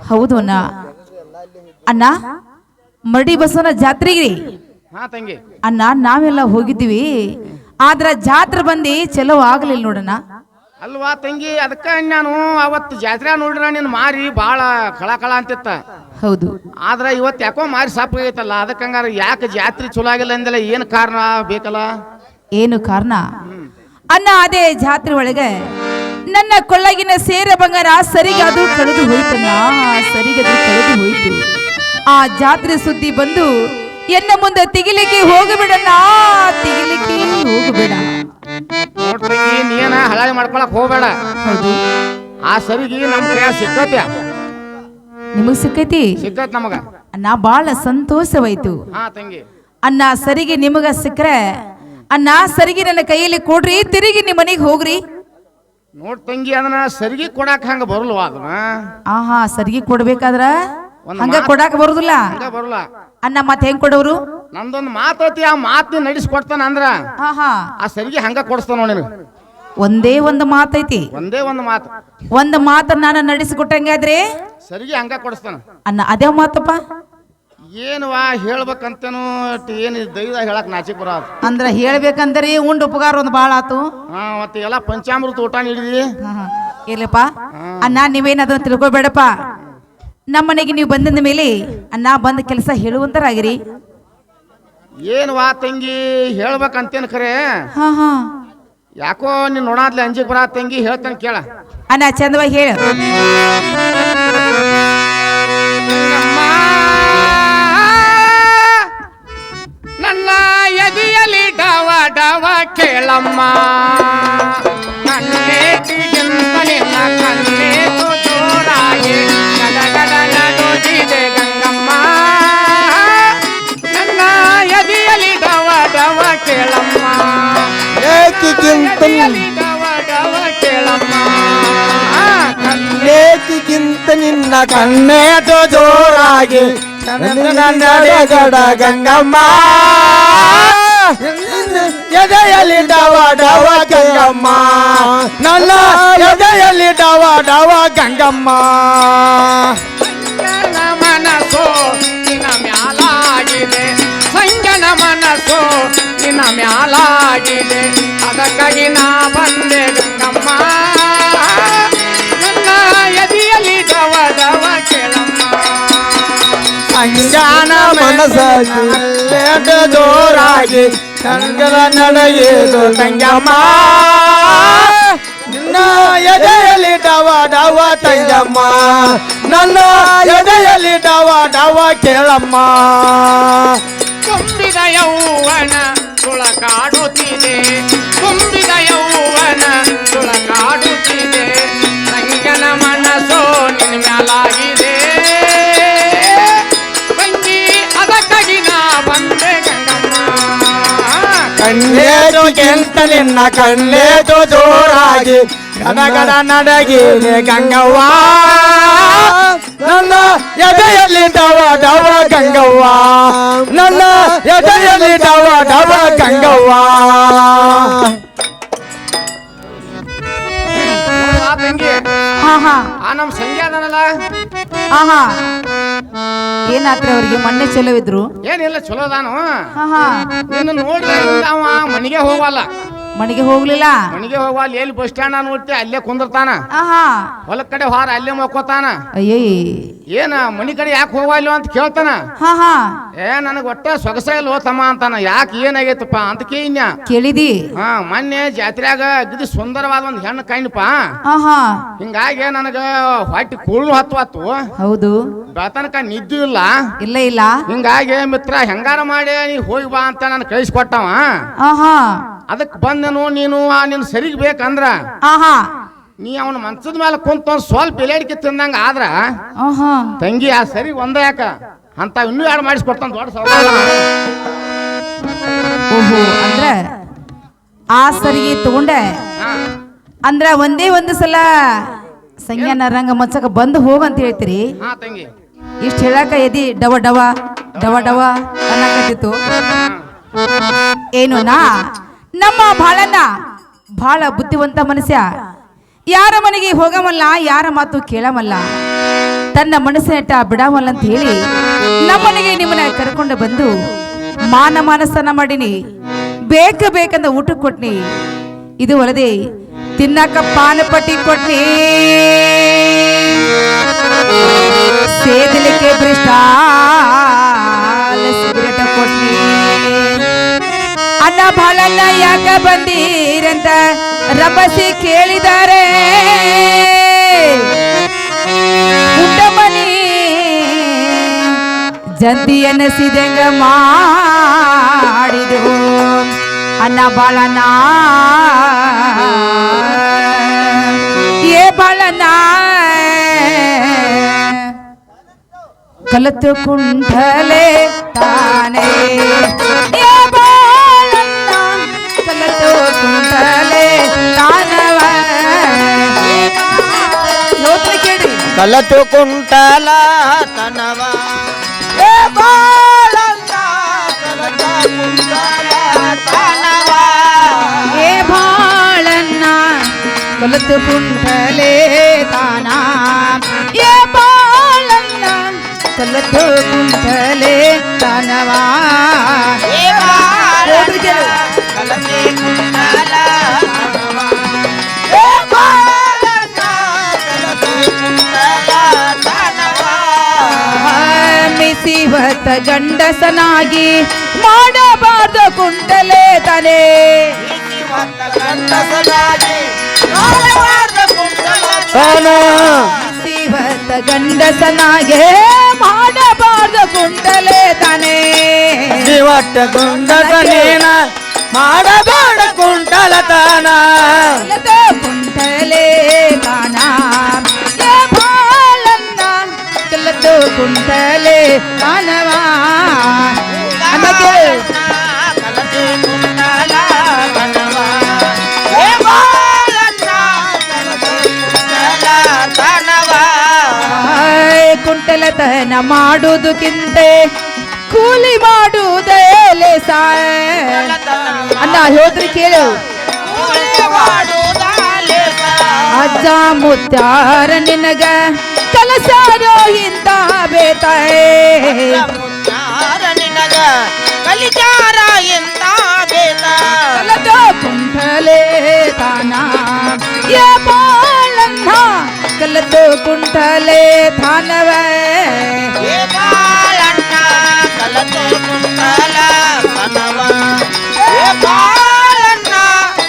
ಹೌದು ಅಣ್ಣ ಅಣ್ಣ ಮರಡಿ ಬಸವನ ಜಾತ್ರೆಗೆ ಹಾ ತಂಗಿ ಅಣ್ಣ ನಾವೆಲ್ಲ ಹೋಗಿದ್ದೀವಿ ಆದ್ರ ಜಾತ್ರೆ ಬಂದು ಚಲೋ ಆಗ್ಲಿಲ್ಲ ನೋಡಣ್ಣ ಅಲ್ವಾ ತಂಗಿ ಅದಕ್ಕ ನಾನು ಅವತ್ತು ಜಾತ್ರೆ ನೋಡ್ರ ನಿನ್ನ ಮಾರಿ ಭಾಳ ಕಳ ಅಂತಿತ್ತ ಹೌದು ಆದ್ರ ಇವತ್ತು ಯಾಕೋ ಮಾರಿ ಸಾಪಾಗೈತಲ್ಲ ಅದಕ್ಕೆ ಹಂಗಾರ ಯಾಕೆ ಜಾತ್ರೆ ಚಲೋ ಆಗಿಲ್ಲ ಅಂದಿಲ್ಲ ಏನು ಕಾರಣ ಬೇಕಲ್ಲ ಏನು ಕಾರಣ ಅನ್ನ ಅದೇ ಜಾತ್ರೆ ಒಳಗೆ ನನ್ನ ಕೊಳ್ಳಗಿನ ಸೇರ ಬಂಗಾರ ಸರಿಗೆ ಅದು ಕಳೆದು ಹೋಯ್ತಣ್ಣ ಸರಿಗೆ ಅದು ಕಳೆದು ಹೋಯ್ತು ಆ ಜಾತ್ರೆ ಸುದ್ದಿ ಬಂದು ಎನ್ನ ಮುಂದೆ ತೆಗಿಲಿಕ್ಕೆ ಹೋಗಬೇಡಣ್ಣ ತೆಗಿಲಿಕ್ಕೆ ಹೋಗಬೇಡ ನೋಡ್ರಿ ನೀನ ಹಳಾಯಿ ಮಾಡ್ಕೊಳಕ್ ಹೋಗ್ಬೇಡ ಹೌದು ಆ ಸರಿಗೆ ನಮ್ ಕೈಯ ಸಿಕ್ಕತ್ಯ ನಿಮಗ್ ಸಿಕ್ಕೈತಿ ಸಿಕ್ಕತ್ ನಮಗ ಅಣ್ಣ ಬಾಳ ಸಂತೋಷವಾಯ್ತು ಹಾ ತಂಗಿ ಅನ್ನ ಸರಿಗೆ ನಿಮಗ ಸಿಕ್ಕರೆ ಅನ್ನ ಸರಿಗೆ ನನ್ನ ಕೈಯಲ್ಲಿ ಕೊಡ್ರಿ, ತಿರುಗಿ ನಿಮ್ಮ ಮನೆಗೆ ಹೋಗ್ರಿ. ನೋಡ್ ತಂಗಿ, ಅದನ್ನ ಸರಿಗೆ ಕೊಡಾಕ ಹಂಗ ಬರಲ್ವಾ ಅದನ್ನ? ಆಹಾ, ಸರಿಗೆ ಕೊಡ್ಬೇಕಾದ್ರ ಒಂದ್ ಹಂಗ ಮಾತ್- ಕೊಡಾಕ ಬರುದಿಲ್ಲ ಹಂಗ ಬರಲ್ಲ. ಅನ್ನ. ಮತ್ತೆ ಹೆಂಗ್ ಕೊಡೋರು? ನಂದೊಂದು ಮಾತತಿ, ಆ ಮಾತು ನಡೆಸ್ಕೊಡ್ತಾನ ಅಂದ್ರ ಆಹಾ, ಆ ಸರಿಗೆ ಹಂಗ ಕೊಡಿಸ್ತಾನ ನೋಡಿ. ಒಂದೇ ಒಂದು ಮಾತೈತಿ. ಒಂದೇ ಒಂದು ಮಾತು, ಒಂದು ಮಾತನ್ನ ನಾನು ನಡೆಸಿಕೊಟ್ಟಂಗಾದ್ರೆ ಸರಿಗೆ ಹಂಗ ಕೊಡಿಸ್ತಾನ. ಅನ್ನ ಅದೇ ಮಾತಪ್ಪ. ಏನವಾ ಹೇಳ್ಬೇಕಂತೇನು ಏನು ದೈದ ಹೇಳಕ್ ನಾಚಿಕ್ ಬರ. ಅಂದ್ರ ಹೇಳ್ಬೇಕಂದ್ರೆ ಉಂಡು ಉಪಕಾರ ಒಂದು ಬಾಳ ಆತು. ಹಾ, ಮತ್ತೆ ಎಲ್ಲ ಪಂಚಾಮೃತ ಊಟ ನೀಡಿದಿ. ಇರ್ಲಪ್ಪ ಅನ್ನ, ನೀವೇನ್ ಅದನ್ನ ತಿಳ್ಕೊಬೇಡಪ್ಪ. ನಮ್ಮ ಮನೆಗೆ ನೀವು ಬಂದಿದ ಮೇಲೆ ಅನ್ನ ಬಂದ ಕೆಲಸ ಹೇಳುವಂತರಾಗಿರಿ. ಏನವಾ ತಂಗಿ ಹೇಳ್ಬೇಕಂತೇನು ಖರೆ, ಹಾ ಹಾ ಯಾಕೋ ನೀನ್ ನೋಡಾದ್ಲೆ ಅಂಜಿಕ್ ಬರ ತಂಗಿ. ಹೇಳ್ತಾನೆ ಕೇಳ. ಅನ್ನ ಚಂದವಾಗಿ ಹೇಳು. ನನ್ನ ಎದೆಯಲ್ಲಿ ಡವ ಡವ ಕೇಳಮ್ಮ, ಕಣ್ಣೇಟಿಗಿಂತ ನಿನ್ನ ಕಣ್ಣೇಟು ಜೋರಾಗಿ ಗಡಗಡ ನಡುತ್ತಿದೆ ಗಂಗಮ್ಮ. ನನ್ನ ಎದೆಯಲ್ಲಿ ಡವ ಡವ ಕೇಳಮ್ಮ, ಎದೆಯಲ್ಲಿ ಡವ ಡವ ಕೇಳಮ್ಮ. ಲೇಖಿಗಿಂತ ನಿನ್ನ ಕಣ್ಣೇಟು ಜೋರಾಗಿ ಗಡ ಗಂಗಮ್ಮ. ಎದೆಯಲ್ಲಿ ಡವ ಡವ ಗಂಗಮ್ಮ, ನನ್ನ ಎದೆಯಲ್ಲಿ ಡವ ಡವ ಗಂಗಮ್ಮ. ಸಂಜನ ಮನಸ್ಸು ನಿನ್ನ ಮ್ಯಾಲಾಗಿದೆ, ಸಂಜನ ಮನಸ್ಸು ನಿನ್ನ ಮ್ಯಾಲಾಗಿದೆ, ಅದಕ್ಕಾಗಿ ನಾ ಬಂದೆ ಗಂಗಮ್ಮ. ನನ್ನ ಎದೆಯಲ್ಲಿ ಡವ ಡವ ಕೇಳಮ್ಮ. ಸಂಜಾನ ಮನಸ್ಸು ಜೋರಾಗಿ ಸಂಗಲ ನಡೆಯುವುದು ತಂಗಮ್ಮ. ನಿನ್ನ ಎದೆಯಲ್ಲಿ ಡವ ಡವ ತಂಗಮ್ಮ, ನನ್ನ ಎದೆಯಲ್ಲಿ ಡವ ಡವ ಕೇಳಮ್ಮ. ತುಂಬಿದ ಯೌವನ ತುಳಕಾಡುತ್ತಿದೆ, ತುಂಬಿದ ಯೌವನ ತುಳಕಾಡುತ್ತಿದೆ, ಸಂಗನ ಮನಸ್ಸು ನಿನ್ನ ಮ್ಯಾಲಾಗಿದೆ ತಂಗಿ, ಅದಕ್ಕಾಗಿ ನಾ ಬಂದೆ ಗಂಗಮ್ಮ. ಕಣ್ಣೇಟು ಕೆಂತ ನಿನ್ನ ಕಣ್ಣೇಟು ಜೋರಾಗಿ ಗಡಗಡ ನಡಗಿದೆ ಗಂಗವ್ವ. ನನ್ನ ಎದೆಯಲ್ಲಿ ಡವ ಡವ ಗಂಗವ್ವ, ನನ್ನ ಎದೆಯಲ್ಲಿ ಡವ ಡವ ಗಂಗವ್ವ. ಆ ತಂಗಿ, ಹಾ ಹಾ ಆ ನಮ್ ಸಂಜೆ ಅದನಲ್ಲ, ಆಹಾ, ಏನಾತ್ರಿ ಅವ್ರಿಗೆ? ಮೊನ್ನೆ ಚಲೋ ಇದ್ರು. ಏನಿಲ್ಲ ಚಲೋ ಅದಾನು. ಹಾ ಹಾ, ನಿನ್ನ ನೋಡಿದ್ರೆ ಅವ ಮನೆಗೆ ಹೋಗಲ್ಲ, ಮನೆಗೆ ಹೋಗ್ಲಿಲ್ಲ. ಮನೆಗೆ ಹೋಗಲ್ಲ. ಎಲ್ಲಿ ಬಸ್ ಸ್ಟ್ಯಾಂಡ್ ನೋಡ್ತಿ ಅಲ್ಲೇ ಕುಂದಿರ್ತಾನ, ಆಹಾ, ಹೊಲಕ್ ಕಡೆ ಹಾರ ಅಲ್ಲೇ ಮಕ್ಕೋತಾನ. ಅಯ್ಯೇ, ಏನ ಮನಿ ಕಡೆ ಯಾಕೆ ಹೋಗಲ್ಲ ಅಂತ ಕೇಳ್ತಾನ. ಹಾ ಹಾ, ನನಗ ಒಟ್ಟ ಸೊಗಸ ಇಲ್ಲ ತಮ್ಮ ಅಂತಾನ. ಯಾಕೆ ಏನಾಗೈತಪ್ಪ ಅಂತ ಕೇಳಿನ್ಯ. ಕೇಳಿದಿ? ಹಾ, ಮೊನ್ನೆ ಜಾತ್ರೆಯಾಗ ಅಗದಿ ಸುಂದರವಾದ ಒಂದು ಹೆಣ್ಣು ಕಾಣಿಪ್ಪ. ಆಹಾ, ಹಿಂಗಾಗಿ ನನಗ ಹೊಟ್ಟಿ ಕುಳ್ಳು ಹತ್ತು ಹೌದು. ಬೆಳತನಕ ನಿದ್ದು ಇಲ್ಲ. ಇಲ್ಲ ಇಲ್ಲ. ಹಿಂಗಾಗಿ ಮಿತ್ರ ಹೆಂಗಾರ ಮಾಡಿ ನೀ ಹೋಗಿ ಬಾ ಅಂತ ನಾನು ಕಳಿಸ್ಕೊಟ್ಟವ. ಆಹಾ, ಅದಕ್ಕೆ ಬಂದನು. ನೀನು ನಿನ್ ಸರಿಗೆ ಬೇಕಂದ್ರ ಆಹಾ, ನೀ ಅವನ ಮನ್ಸದ ಮೇಲೆ ಕುಂತ ಸ್ವಲ್ಪ ಎಲೆಡಿಕೆ ತಿಂದಂಗ ಆದ್ರ ಆಹಾ, ತಂಗಿ ಆ ಸರಿ ಒಂದ ಯಾಕ ಅಂತ ಇನ್ನೂ ಎರಡು ಮಾಡಿಸ್ಕೊಡ್ತಾನ ದೊಡ್ಡ ಸೌಕರ್ಯ. ಓಹೋ, ಅಂದ್ರ ಆ ಸರಿಗೆ ತಗೊಂಡೆ ಅಂದ್ರ ಒಂದೇ ಒಂದು ಸಲ ಸಂಜ್ಞಾನ ರಂಗ ಮಚ್ಚಕ ಬಂದು ಹೋಗಂತ ಹೇಳ್ತೀರಿ. ಹಾ ತಂಗಿ, ಇಷ್ಟ ಹೇಳಾಕ ಎದಿ ಡವ ಡವ ಡವ ಡವ ಅನ್ನಕತ್ತಿತ್ತು. ಏನು ನಾ ನಮ್ಮ ಬಾಳಣ್ಣ ಬಹಳ ಬುದ್ಧಿವಂತ ಮನುಷ್ಯ. ಯಾರ ಮನೆಗೆ ಹೋಗಮಲ್ಲ, ಯಾರ ಮಾತು ಕೇಳಮಲ್ಲ, ತನ್ನ ಮನಸ್ಸಿನಟ್ಟ ಬಿಡಮಲ್ಲ ಅಂತ ಹೇಳಿ ನಮ್ಮನೆಗೆ ನಿಮ್ಮನ್ನ ಕರ್ಕೊಂಡು ಬಂದು ಮಾನ ಮಾನಸನ ಮಾಡೀನಿ. ಬೇಕಂದ ಊಟ ಕೊಟ್ನಿ. ಇದು ಅಲ್ಲದೆ ತಿನ್ನಕ ಪಾನಪಟ್ಟಿ ಕೊಟ್ನಿ, ಸೇದಲಿಕ್ಕೆ ಬ್ರಿಸ್ಟಾಲ್ ಸಿಗರೇಟ ಕೊಟ್ನಿ. ಅಣ್ಣ ಬಾಳಣ್ಣ ಯಾಕ ಬಂದೀರಂತ ರಭಸಿ ಕೇಳಿದ್ದಾರೆ. ಊಟ ಮನಿ ಜಂತಿ ಎನಸಿದಂಗ ಮಾಡಿದು ಅಣ್ಣ ಬಾಳಣ್ಣ. ಏ ಬಾಳಣ್ಣ ಕಲತು ಕುಂಠಲೆ ತಾನೇ, ಏ ಬಾಳಣ್ಣ ಕಲತು ಕುಂಟಲ ತನವ ಏ ಬಾಳಣ್ಣ ಕಲತ ಕುಂಟಲ ತನವ ಏ ಬಾಳಣ್ಣ ಕಲತು ಕುಂಟಲೆ ತಾನ ಏ ಬಾಳಣ್ಣ ಕಲತು ಕುಂಟಲೆ ತಾನವಾ ಏ ಬಾಳಣ್ಣ ಕಲತೆ ಕುಂಟಲ ತನವ ಏ ಬಾಳಣ್ಣ ಕಲತೆ ಕುಂಟಲ ತನವ ಮಿಸಿವತ ಗಂಡಸನಾಗಿ ಮಾಡಬಾರ್ದು ಕುಂಟಲೆ ತಾನೇ ಶಿವತ ಗಂಡಸನಾಗೆ ಮಾಡಬಾರ್ದು ಕುಂಟಲೆ ತಾನೇ ಶಿವಟ್ಟ ಗುಂಡಸನೇನ ಮಾಡಬೇಡ ಕುಂಟಲತನ ಕುಂಟಲೆ ತಾನ ಏ ಬಾಳಣ್ಣ ಕಲತು ಕುಂಟಲೆ ತಾನವಾ ಅನ್ನಕ್ಕೆ ಕಲತೆ ಕುಂಟಲ ತನವ ಏ ಬಾಳಣ್ಣ ಕಲತೆ ಕುಂಟಲ ತನವ ಕುಂಟಲತನ ಮಾಡುವುದಕ್ಕಿಂತ ಕೂಲಿ ಮಾಡುವುದೇ ಲೇಸ ಅಣ್ಣ ಹೋದ್ರಿ ಕೇಳು ಅಜ್ಜ ಮುತ್ಯಾರ ನಿನಗ ಕಲಸಾರೋ ಇಂತ ಬೇತಾಯೇ ನಿನಗ ಕಲಿಚಾರ ಎಂತ ಬೇತ ಕಲತ ಕುಂಟಲೆ ತಾನ ಏ ಬಾಳಣ್ಣ ಕಲತು ಕುಂಟಲೆ ತಾನವೇ ಏ ಬಾಳಣ್ಣ ಕಲತೆ ಕುಂಟಲ ತನವ ಏ ಬಾಳಣ್ಣ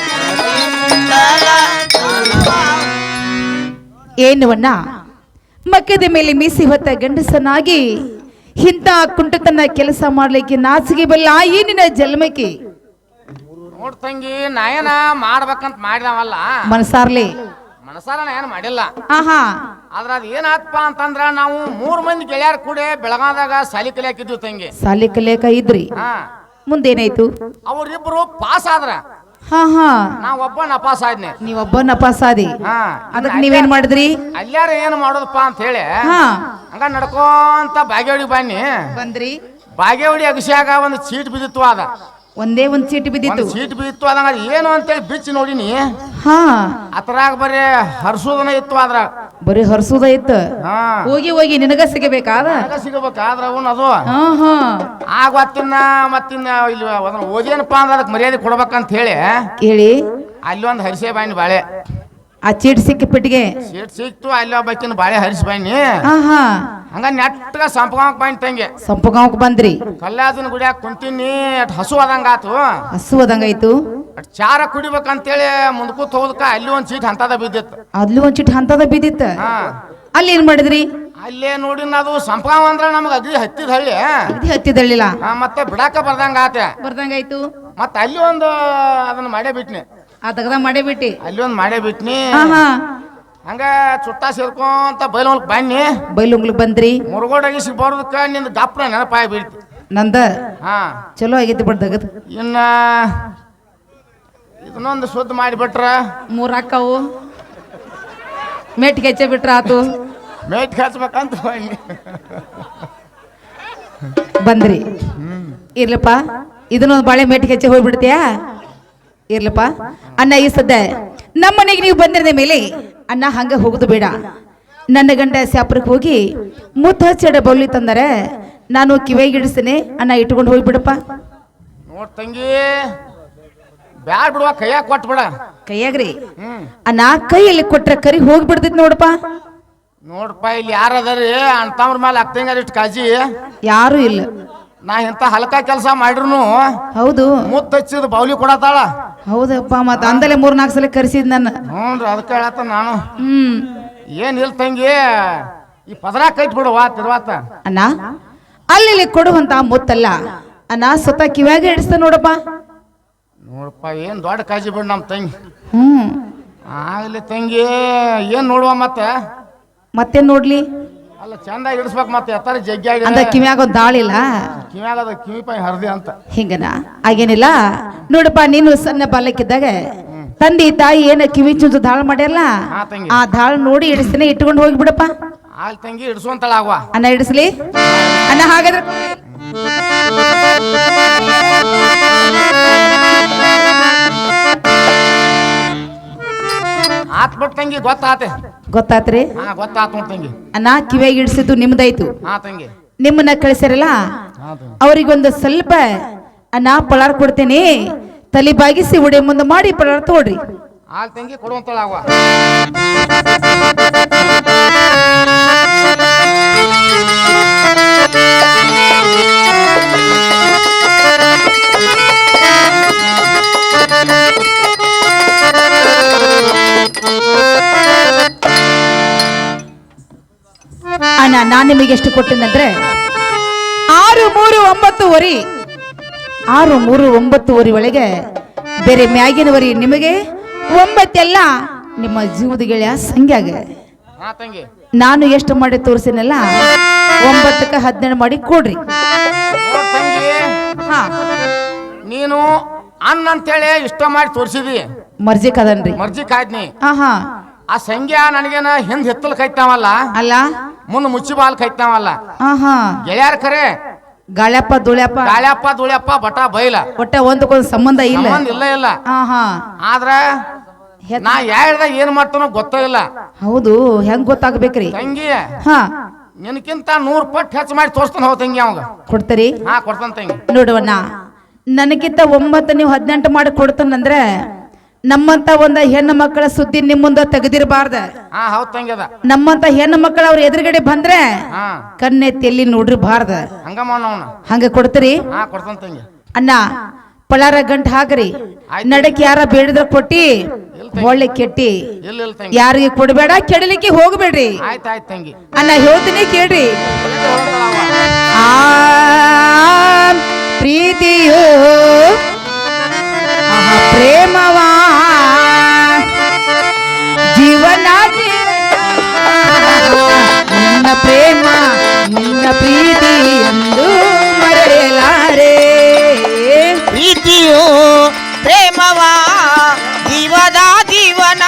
ಕಲತೆ ಕುಂಟಲ ತನವ ಏನು ಅಣ್ಣ ಮಕ್ಕದ ಮೇಲೆ ಮೀಸಿ ಹೊತ್ತ ಗಂಡಸನಾಗಿ ಇಂಥ ಕುಂಟತನ ಕೆಲಸ ಮಾಡ್ಲಿಕ್ಕೆ ನಾಚಿಗೆ ಬಲ್ಲ ಈ ನಿನ್ನ ಜನ್ಮಕ್ಕೆ ನೋಡ್ ತಂಗಿ ನಯನ ಮಾಡ್ಬೇಕಂತ ಮಾಡಿದವಲ್ಲ ಮನಸಾರ್ಲಿ ಮನಸಾರ ನಯನ ಮಾಡಿಲ್ಲ ಆಹಾ ಆದ್ರ ಅದ್ ಏನಾತ್ಪ ಅಂತಂದ್ರ ನಾವು 3 ಮಂದಿ ಗೆಳೆಯರ್ ಕೂಡ ಬೆಳಗಾದಾಗ ಸಾಲಿ ಕಲಿಯಾಕಿದ್ವಿ ತಂಗಿ ಸಾಲಿ ಕಲಿಯಕ ಇದ್ರಿ ಹಾ ಮುಂದೇನಾಯ್ತು ಅವ್ರಿಬ್ರು ಪಾಸ್ ಆದ್ರ ಹಾ ಹಾ ನಾ ಒಬ್ಬ ನಪಾಸ್ ಆದ್ನೆ ನೀವೊಬ್ಬ ನಪಾಸಾದಿ ಹಾ ಅದಕ್ಕೆ ನೀವೇನ್ ಮಾಡಿದ್ರಿ ಅಲ್ಯಾರ ಏನ್ ಮಾಡೋದಪ್ಪ ಅಂತ ಹೇಳಿ ಹಾ ಹಂಗ ನಡ್ಕೊಂತ ಬಾಗೇವಾಡಿ ಬನ್ನಿ ಬಂದ್ರಿ ಬಾಗೇವಾಡಿ ಅಗಸ್ಯಾಗ ಒಂದು ಚೀಟ್ ಬಿದ್ದಿತ್ತು ಅದ ಒಂದೇ ಒಂದ್ ಚೀಟಿ ಬಿದ್ದಿತ್ತು ಒಂದು ಚೀಟ್ ಬಿದ್ದಿತ್ತು ಅದಂಗ ಅದ್ ಏನು ಅಂತೇಳಿ ಬಿಚ್ಚಿ ನೋಡಿನಿ ಹಾ ಅದ್ರಾಗ ಬರೀ ಹರ್ಸೋದನ ಇತ್ತು ಅದ್ರಾಗ ಬರೀ ಹರ್ಸುದ ಇತ್ತು ಹಾ ಹೋಗಿ ಹೋಗಿ ನಿನಗ ಸಿಗಬೇಕಾದ ಆಗ ಸಿಗಬೇಕಾದ್ರ ಅವನ್ ಅದು ಹಾ ಹಾ ಆಗ ಮತ್ತಿನ್ನ ಇಲ್ಲಿ ಅದನ್ನ ಓದೇನಪ್ಪ ಅಂದ್ರೆ ಅದಕ್ಕೆ ಮರ್ಯಾದೆ ಕೊಡ್ಬೇಕಂತ ಹೇಳಿ ಹೇಳಿ ಅಲ್ಲಿ ಒಂದು ಹರಿಸೆ ಬಾಯಿನಿ ಬಾಳೆ ಆ ಚೀಟ್ ಸಿಕ್ಕಿ ಪೆಟ್ಟಿಗೆ ಸೀಟ್ ಸಿಕ್ತು ಅಲ್ಲಿ ಒಬ್ಬಾಕಿನ ಬಾಳೆ ಹರಿಸಿ ಬಾಯಿನಿ ಹಾ ಹಾ ಹಂಗ ನೆಟ್ಟಗ ಸಂಪಗಾಮಕ್ ಬಾಯಿನಿ ತಂಗೆ ಸಂಪಗಾಂವಕ್ ಬಂದ್ರಿ ಕಲ್ಲಾದನ ಗುಡಿಯಾಗ ಕುಂತೀನಿ ಅಟ್ ಹಸು ಆದಂಗ ಆತು ಹಸು ಅದಂಗಾಯ್ತು ಅಟ್ ಚಾರ ಕುಡಿಬೇಕಂತೇಳಿ ಮುಂದ್ಕೂತ್ ಹೋದಕ್ಕ ಅಲ್ಲಿ ಒಂದ್ ಸೀಟ್ ಅಂತದ ಬಿದ್ದಿತ್ತು ಅದ್ಲು ಒಂದ್ ಚೀಟ್ ಹಂತದ ಬಿದ್ದಿತ್ತ ಹಾ ಅಲ್ಲಿ ಏನ್ ಮಾಡಿದ್ರಿ ಅಲ್ಲೇ ನೋಡಿನ ಅದು ಸಂಪಗಾಮ ಅಂದ್ರ ನಮಗ ಅಗ್ದಿ ಹತ್ತಿದ ಹಳ್ಳಿ ಅಗದಿ ಹತ್ತಿದಳ್ಳಿಲ್ಲ ಮತ್ತೆ ಬಿಡಾಕ ಬರ್ದಂಗ ಆತೆ ಬರ್ದಂಗಾಯ್ತು ಮತ್ತ ಅಲ್ಲಿ ಒಂದು ಅದನ್ನ ಮಾಡೇ ಬಿಟ್ನಿ ಆ ತಗದ ಮಾಡೇ ಬಿಟ್ಟಿ ಅಲ್ಲಿ ಒಂದ್ ಮಾಡೇ ಬಿಟ್ನಿ ಹಾ ಹಾ ಹಂಗ ಚುಟ್ಟ ಸೇರ್ಕೊಂತ ಬೈಲೊಳಗ್ ಬನ್ನಿ ಬೈಲುಂಗ್ಲಿಗ್ ಬಂದ್ರಿ ಮುರುಗೋಡಾಗಿ ಬರೋದಕ್ಕ ನಿಂದ ಗಪ್ನ ನೆನಪಾಗಿ ಬೀಳ್ತಿ ನಂದ ಹಾ ಚಲೋ ಆಗೈತಿ ಬಿಡ್ದಗದ್ ಇನ್ನ ಇದನ್ನೊಂದು ಶುದ್ಧ ಮಾಡಿಬಿಟ್ರ 3 ಅಕ್ಕವು ಮೆಟ್ಟಿಗೆ ಹೆಚ್ಚೆ ಬಿಟ್ರ ಆತು ಮೇಟ್ ಹಚ್ಬೇಕಂತ ಬನ್ನಿ ಬಂದ್ರಿ ಇರ್ಲಪ್ಪ ಇದನ್ನೊಂದು ಬಾಳೆ ಮೆಟ್ಟಿಗೆ ಹೆಚ್ಚೆ ಹೋಗ್ಬಿಡ್ತೀಯಾ ಇರ್ಲಪ್ಪ ಅಣ್ಣ ಈ ಸದ್ದ ನಮ್ಮ ಮನೆಗೆ ನೀವು ಬಂದಿರದ ಮೇಲೆ ಅಣ್ಣ ಹಂಗ ಹೋಗುದು ಬೇಡ ನನ್ನ ಗಂಡ ಸ್ಯಾಪುರಕ್ಕೆ ಹೋಗಿ ಮುತ್ತ ಹಚ್ಚಡ ಬೌಲಿ ತಂದರೆ ನಾನು ಕಿವಿಗೆ ಇಡಿಸ್ತೇನೆ ಅಣ್ಣ ಇಟ್ಕೊಂಡು ಹೋಗ್ಬಿಡಪ್ಪ ನೋಡ್ ತಂಗಿ ಬ್ಯಾಡ್ ಬಿಡುವ ಕೈಯಾಗ ಕೊಟ್ಬಿಡ ಕೈಯಾಗ್ರಿ ಅಣ್ಣ ಕೈಯಲ್ಲಿ ಕೊಟ್ರೆ ಕರಿ ಹೋಗ್ಬಿಡ್ತೈತಿ ನೋಡಪ್ಪ ನೋಡ್ಪ ಇಲ್ಲಿ ಯಾರದಾರಿ ಅಂತಮ್ರ ಮೇಲೆ ಅಕ್ಕಂಗಾರ ಇಷ್ಟು ಕಾಜಿ ಯಾರು ಇಲ್ಲ ನಾ ಇಂತ ಹಲ್ಕ ಕೆಲಸ ಮಾಡಿರ್ನು ಹೌದು ಮುತ್ತ ಹಚ್ಚಿದ ಬೌಲಿ ಕೊಡತಾಳ ಹೌದಪ್ಪ ಮತ್ತ ಅಂದಲೇ 3-4 ಸಲ ಕರೆಸಿದ್ ನನ್ನ ಹ್ಞೂ ಅದಕ್ಕೆ ಹೇಳತ್ತ ನಾನು ಹ್ಮ್ ಏನ್ ಇಲ್ಲ ತಂಗಿ ಈ ಪದರ ಕೈಟ್ ಬಿಡುವ ತಿರ್ವಾತ ಅಣ್ಣ ಅಲ್ಲಿ ಕೊಡುವಂತ ಮುತ್ತಲ್ಲ ಅಣ್ಣ ಸ್ವತಃ ಕಿವ್ಯಾಗ ಹಿಡಿಸ್ತ ನೋಡಪ್ಪ ನೋಡಪ್ಪ ಏನ್ ದೊಡ್ಡ ಕಾಜಿ ಬಿಡು ನಮ್ಮ ತಂಗಿ ಹ್ಮ್ ಆಗ್ಲಿ ತಂಗಿ ಏನ್ ನೋಡುವ ಮತ್ತೇನ್ ನೋಡ್ಲಿ ಅಲ್ಲ ಚಂದ ಇಡಿಸ್ಬೇಕು ಮತ್ತೆ ಎತ್ತರ ಜಗ್ಗಿ ಅಂದ ಆಗಿ ಕಿವ್ಯಾಗ ಒಂದ್ ದಾಳಿಲ್ಲ ಕಿವ್ಯಾಗ ಅದ ಕಿವಿ ಪೈ ಹರ್ದಿ ಅಂತ ಹಿಂಗನ ಆಗೇನಿಲ್ಲ ನೋಡಪ್ಪ ನೀನು ಸಣ್ಣ ಬಾಲಕ್ಕಿದ್ದಾಗ ತಂದೆ ತಾಯಿ ಏನ ಕಿವಿ ಚುಂಚು ದಾಳ ಮಾಡ್ಯಾರಲ್ಲ ಹಾ ತಂಗಿ ಆ ದಾಳ ನೋಡಿ ಇಡಿಸ್ತೇನೆ ಇಟ್ಕೊಂಡು ಹೋಗ್ಬಿಡಪ್ಪ ಆಲ್ ತಂಗಿ ಹಿಡ್ಸುವಂತಳ ಆಗುವ. ಅನ್ನ ಇಡಿಸ್ಲಿ ಅನ್ನ ಹಾಗಾದ್ರೆ ಆತ್ಬಿಟ್ಟು ತಂಗಿ ಗೊತ್ತಾತೆ. ಗೊತ್ತಾತ್ರಿ? ಹಾ ಗೊತ್ತಾತ್ ನೋಡ್ ತಂಗಿ. ಅನ್ನ ಕಿವಿಯಾಗಿ ಇಡಿಸಿದ್ದು ನಿಮ್ದಾಯ್ತು. ಹಾ ತಂಗಿ. ನಿಮ್ಮನ್ನ ಕಳಿಸಿರಲ್ಲ ಅವರಿಗೊಂದು ಸ್ವಲ್ಪ ಅನ್ನ ಪಳಾರ್ ಕೊಡ್ತೇನೆ, ತಲೆ ಬಾಗಿಸಿ ಉಡೆ ಮುಂದೆ ಮಾಡಿ ಪಳಾರ್ ತಗೊಳ್ರಿ. ಆಲ್ ತಂಗಿ ಕೊಡುವಂತಳ ಆಗುವ. ಅಣ್ಣ ನಾನು ನಿಮಗೆ ಎಷ್ಟು ಕೊಟ್ಟೆನಂದ್ರೆ 6, 3, 9 ವರಿ 6, 3, 9 ವರಿ ಒಳಗೆ ಬೇರೆ ಮ್ಯಾಗಿನ ವರಿ ನಿಮಗೆ 9 ಎಲ್ಲ ನಿಮ್ಮ ಜೀವದ ಗೆಳೆಯ ಸಂಖ್ಯಾಗ. ಹಾ ತಂಗಿ. ನಾನು ಎಷ್ಟು ಮಾಡಿ ತೋರಿಸಿನಲ್ಲ 9ಕ್ಕೆ 12 ಮಾಡಿ ಕೊಡ್ರಿ. ನೋಡ್ ತಂಗಿ, ಹಾ ನೀನು ಅನ್ನ ಅಂತೇಳಿ ಇಷ್ಟ ಮಾಡಿ ತೋರಿಸಿದಿ, ಮರ್ಜಿ ಕದನ್ರಿ. ಮರ್ಜಿ ಕಾಯ್ದ್ನಿ. ಹಾ ಹಾ ಆ ಸಂಖ್ಯಾ ನನಗೇನ ಹಿಂದ್ ಹಿತ್ತಲ್ ಕೈತಾವಲ್ಲ, ಅಲ್ಲ ಮುಂದ್ ಮುಚ್ಚಿ ಬಾಲ್ ಕೈತಾವಲ್ಲ. ಹಾ ಹಾ ಗೆಳೆಯಾರ ಖರೆ ಗಾಳ್ಯಪ್ಪ ದುಳ್ಯಪ್ಪ ಗಾಳ್ಯಪ್ಪ ದುಳ್ಯಪ್ಪ ಬಟ ಬೈಲ ಒಟ್ಟ ಒಂದಕ್ಕೊಂದು ಸಂಬಂಧ ಇಲ್ಲ. ಸಂಬಂಧ ಇಲ್ಲ ಇಲ್ಲ. ಹಾ ಹಾ ಆದ್ರ ನಾ ಹೇಳ್ದಾಗ ಏನ್ ಮಾಡ್ತಾನೋ ಗೊತ್ತಾಗಿಲ್ಲ. ಹೌದು, ಹೆಂಗ್ ಗೊತ್ತಾಗ್ಬೇಕ್ರಿ? ತಂಗಿ ಹಾ ನಿನಕ್ಕಿಂತ 100 ಪಟ್ಟು ಹೆಚ್ಚು ಮಾಡಿ ತೋರಿಸ್ತಾನ ಹೋ ತಂಗಿ ಅವಾಗ. ಕೊಡ್ತೀರಿ? ಹಾ ಕೊಡ್ತಾನ ತಂಗಿ. ನೋಡುವಣ್ಣ, ನನಗಿಂತ 9 ನೀವು 18 ಮಾಡಿ ಕೊಡ್ತಾನಂದ್ರೆ ನಮ್ಮಂತ ಒಂದ ಹೆಣ್ಣು ಮಕ್ಕಳ ಸುದ್ದಿ ನಿಮ್ ಮುಂದೆ ತೆಗೆದಿರಬಾರ್ದ. ಹಾ ಹೌದ್ ತಂಗಿ ಅದ. ನಮ್ಮಂತ ಹೆಣ್ಣು ಮಕ್ಕಳ ಅವ್ರ ಎದುರುಗಡೆ ಬಂದ್ರೆ ಹಾ ಕಣ್ಣೆತ್ತಿ ಎಲ್ಲಿ ನೋಡಿರಬಾರ್ದ. ಹಂಗ ಮಾಡೋಣ. ಹಂಗ ಕೊಡ್ತೀರಿ? ಹಾ ಕೊಡ್ತಾನ ತಂಗಿ. ಅಣ್ಣ ಪಳಾರ ಗಂಟು ಹಾಕ್ರಿ. ನಡಕ್ ಯಾರ ಬೇಡಿದ್ರ ಕೊಟ್ಟಿ ಒಳ್ಳೆ ಕೆಟ್ಟಿ ಇಲ್ಲ ಇಲ್ಲ ತಂಗಿ. ಯಾರಿಗೆ ಕೊಡಬೇಡ, ಕೆಡಲಿಕ್ಕೆ ಹೋಗ್ಬೇಡ್ರಿ. ಆಯ್ತಾಯ್ತು ತಂಗಿ. ಅಣ್ಣ ಹೇಳ್ತೀನಿ ಕೇಳ್ರಿ. ಆ ಪ್ರೀತಿಯು ಪ್ರೇಮವಾ ಜೀವನ ನಿನ್ನ ಪ್ರೇಮ ನಿನ್ನ ಪ್ರೀತಿ ಎಂದು ಮರೆಯಲಾರೆ. ಪ್ರೀತಿಯು ಪ್ರೇಮವಾ ಜೀವದ ಜೀವನ,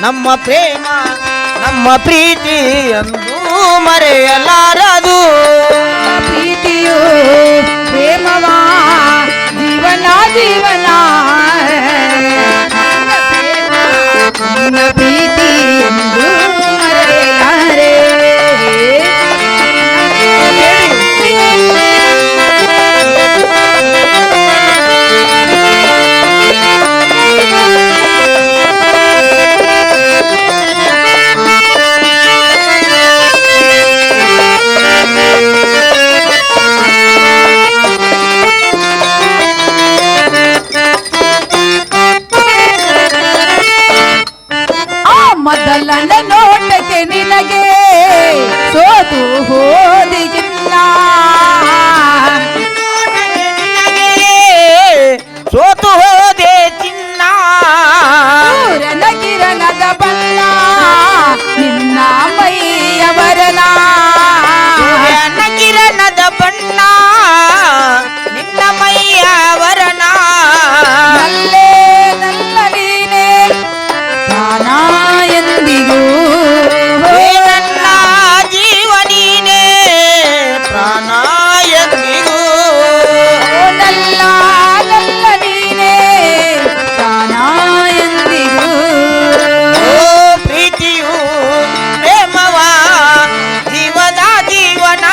ನಮ್ಮ ಪ್ರೇಮ ನಮ್ಮ ಪ್ರೀತಿ ಎಂದು ಮರೆಯಲಾರದು. ಪ್ರೀತಿಯು ಪ್ರೇಮವಾ ಜೀವನ ಜೀವನ ನಿನ್ನ ಪ್ರೀತಿ ಎಂದು ಮರೆಯಲಾರೆ. ಮೊದಲನ ನೋಟಕ್ಕೆ ನಿನಗೆ ಸೋತು ಹೋದಿಗಿಲ್ಲ, ಸೋತು ಹೋದೆ ಚಿನ್ನ, ಸೂರ್ಯನ ಕಿರಣದ ಬಣ್ಣ ನಿನ್ನ ಮೈಯವರನ, ಸೂರ್ಯನ ಕಿರಣದ ಬಣ್ಣ ನಿನ್ನ ಮೈಯ ವರಣ, ನಲ್ಲೇ ನನ್ನ ನೀನೇ ಪ್ರಾಣ ಎಂದಿಗೂ, ನನ್ನ ಜೀವ ನೀನೇ ಪ್ರಾಣ ಎಂದಿಗೂ, ನಲ್ಲ ನಲ್ಲ ನೀನೇ ಪ್ರಾಣ ಎಂದಿಗೂ. ಪ್ರೀತಿಯು ಪ್ರೇಮವಾ ಜೀವದ ಜೀವನ,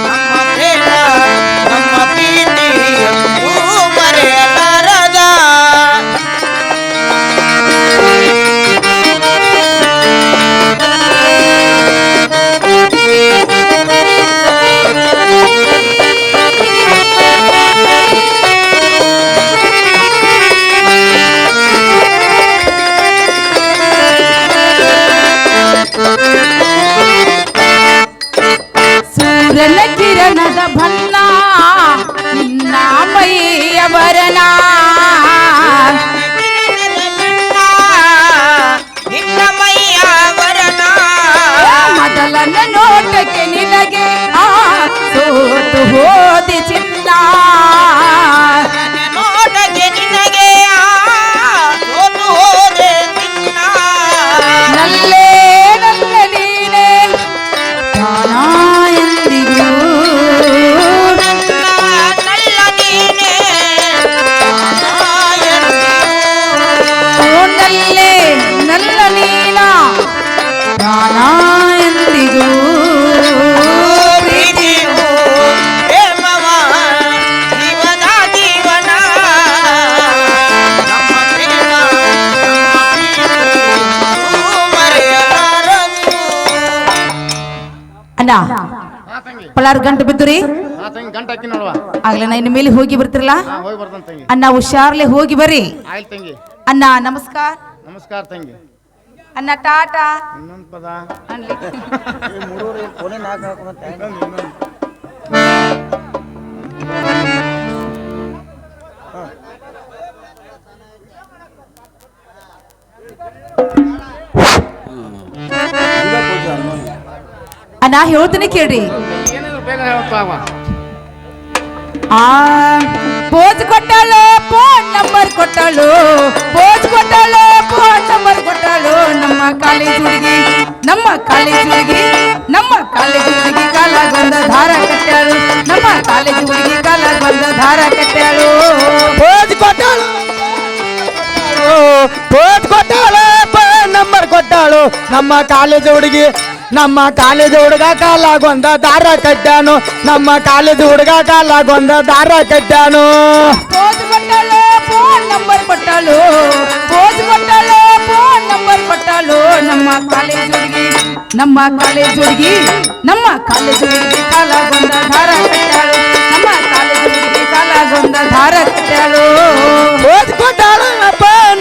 ನಮ್ಮ ಪ್ರೇಮ ನಮ್ಮ ಪ್ರೀತಿ ಎಂದು ಮರೆಯಲಾರದ. ಸೂರ್ಯನ ಕಿರಣದ ಬಣ್ಣ ನಿನ್ನ ಮೈಯವರನ, ನಿನ್ನ ಮೈಯ ವರಣ, ಮೊದಲನ ನೋಟಕ್ಕೆ ನಿನಗೆ ಸೋತು ಹೋದಿ ಚಿನ್ನ, ನೋಟಕ್ಕೆ ನಿನಗೆ ಸೋತು ಹೋದೆ ಚಿನ್ನ, ನಲ್ಲೇ ಅಣ್ಣ ಹಾ ತಂಗಿ ಪಲಾರ್ ಗಂಟು ಬಿದ್ದುರಿ ಹಾ ತಂಗಿ ಗಂಟು ಹಾಕಿ ನೋಡುವ ಆಗ್ಲೇ ನಾ ಇನ್ನು ಮೇಲೆ ಹೋಗಿ ಬರ್ತಿರಲ್ಲ ಹಾ ಹೋಗಿ ಬರ್ತಾನೆ ತಂಗಿ ಅಣ್ಣ ಹುಷಾರ್ಲೆ ಹೋಗಿ ಬರ್ರಿ ಆಯ್ತು ತಂಗಿ ಅಣ್ಣ ನಮಸ್ಕಾರ ನಮಸ್ಕಾರ ತಂಗಿ ಅಣ್ಣ ಟಾಟಾ ಇನ್ನೊಂದು ಪದ ಅನ್ಲಿ ಅಣ್ಣ ಹೇಳ್ತೀನಿ ಕೇಳ್ರಿ ಏನಾದ್ರು ಬೇಗ ಹೇಳಪ್ಪ ಅವ ಆ ಪೋಜ್ ಕೊಟ್ಟಾಳು ಫೋನ್ ನಂಬರ್ ಕೊಟ್ಟಾಳು ಪೋಜ್ ಕೊಟ್ಟಾಳು ಫೋನ್ ನಂಬರ್ ಕೊಟ್ಟಾಳು ನಮ್ಮ ಕಾಲೇಜ್ ಹುಡುಗಿ ನಮ್ಮ ಕಾಲೇಜ್ ಹುಡುಗಿ ನಮ್ಮ ಕಾಲೇಜ್ ಹುಡುಗಿ ಕಾಲ ಬಂದ ದಾರ ಕಟ್ಟಾಳು ನಮ್ಮ ಕಾಲೇಜ್ ಹುಡುಗಿ ಕಾಲ ಬಂದ ದಾರ ಕಟ್ಟಾಳು ಪೋಜ್ ಕೊಟ್ಟಾಳು ಪೋಜ್ ಕೊಟ್ಟಾಳು ನಂಬರ್ ಕೊಟ್ಟಾಳು ನಮ್ಮ ಕಾಲೇಜ್ ಹುಡುಗಿ ನಮ್ಮ ಕಾಲೇಜ್ ಹುಡುಗ ಕಾಲಾಗೊಂದ ದಾರ ಕಟ್ಟಾನು ನಮ್ಮ ಕಾಲೇಜ್ ಹುಡುಗ ಕಾಲಾಗೊಂದ ದಾರ ಕಟ್ಟಾನು ಪೋಜ್ ಕೊಟ್ಟಾಳು ಫೋನ್ ನಂಬರ್ ಕೊಟ್ಟಾಳು ಪೋಜ್ ಕೊಟ್ಟಾಳು ಫೋನ್ ನಂಬರ್ ಕೊಟ್ಟಾಳು ನಮ್ಮ ಕಾಲೇಜ್ ಹುಡುಗಿ ನಮ್ಮ ಕಾಲೇಜ್ ಹುಡುಗಿ ನಮ್ಮ ಕಾಲೇಜ್ ಹುಡುಗಿ ಕಾಲ ಬಂದ ದಾರ ಕಟ್ಟಾಳು ನಮ್ಮ ಕಾಲೇಜ್ ಹುಡುಗಿ ಕಾಲ ಬಂದ ದಾರ ಕಟ್ಟಾಳು ಪೋಜ್ ಕೊಟ್ಟಾಳು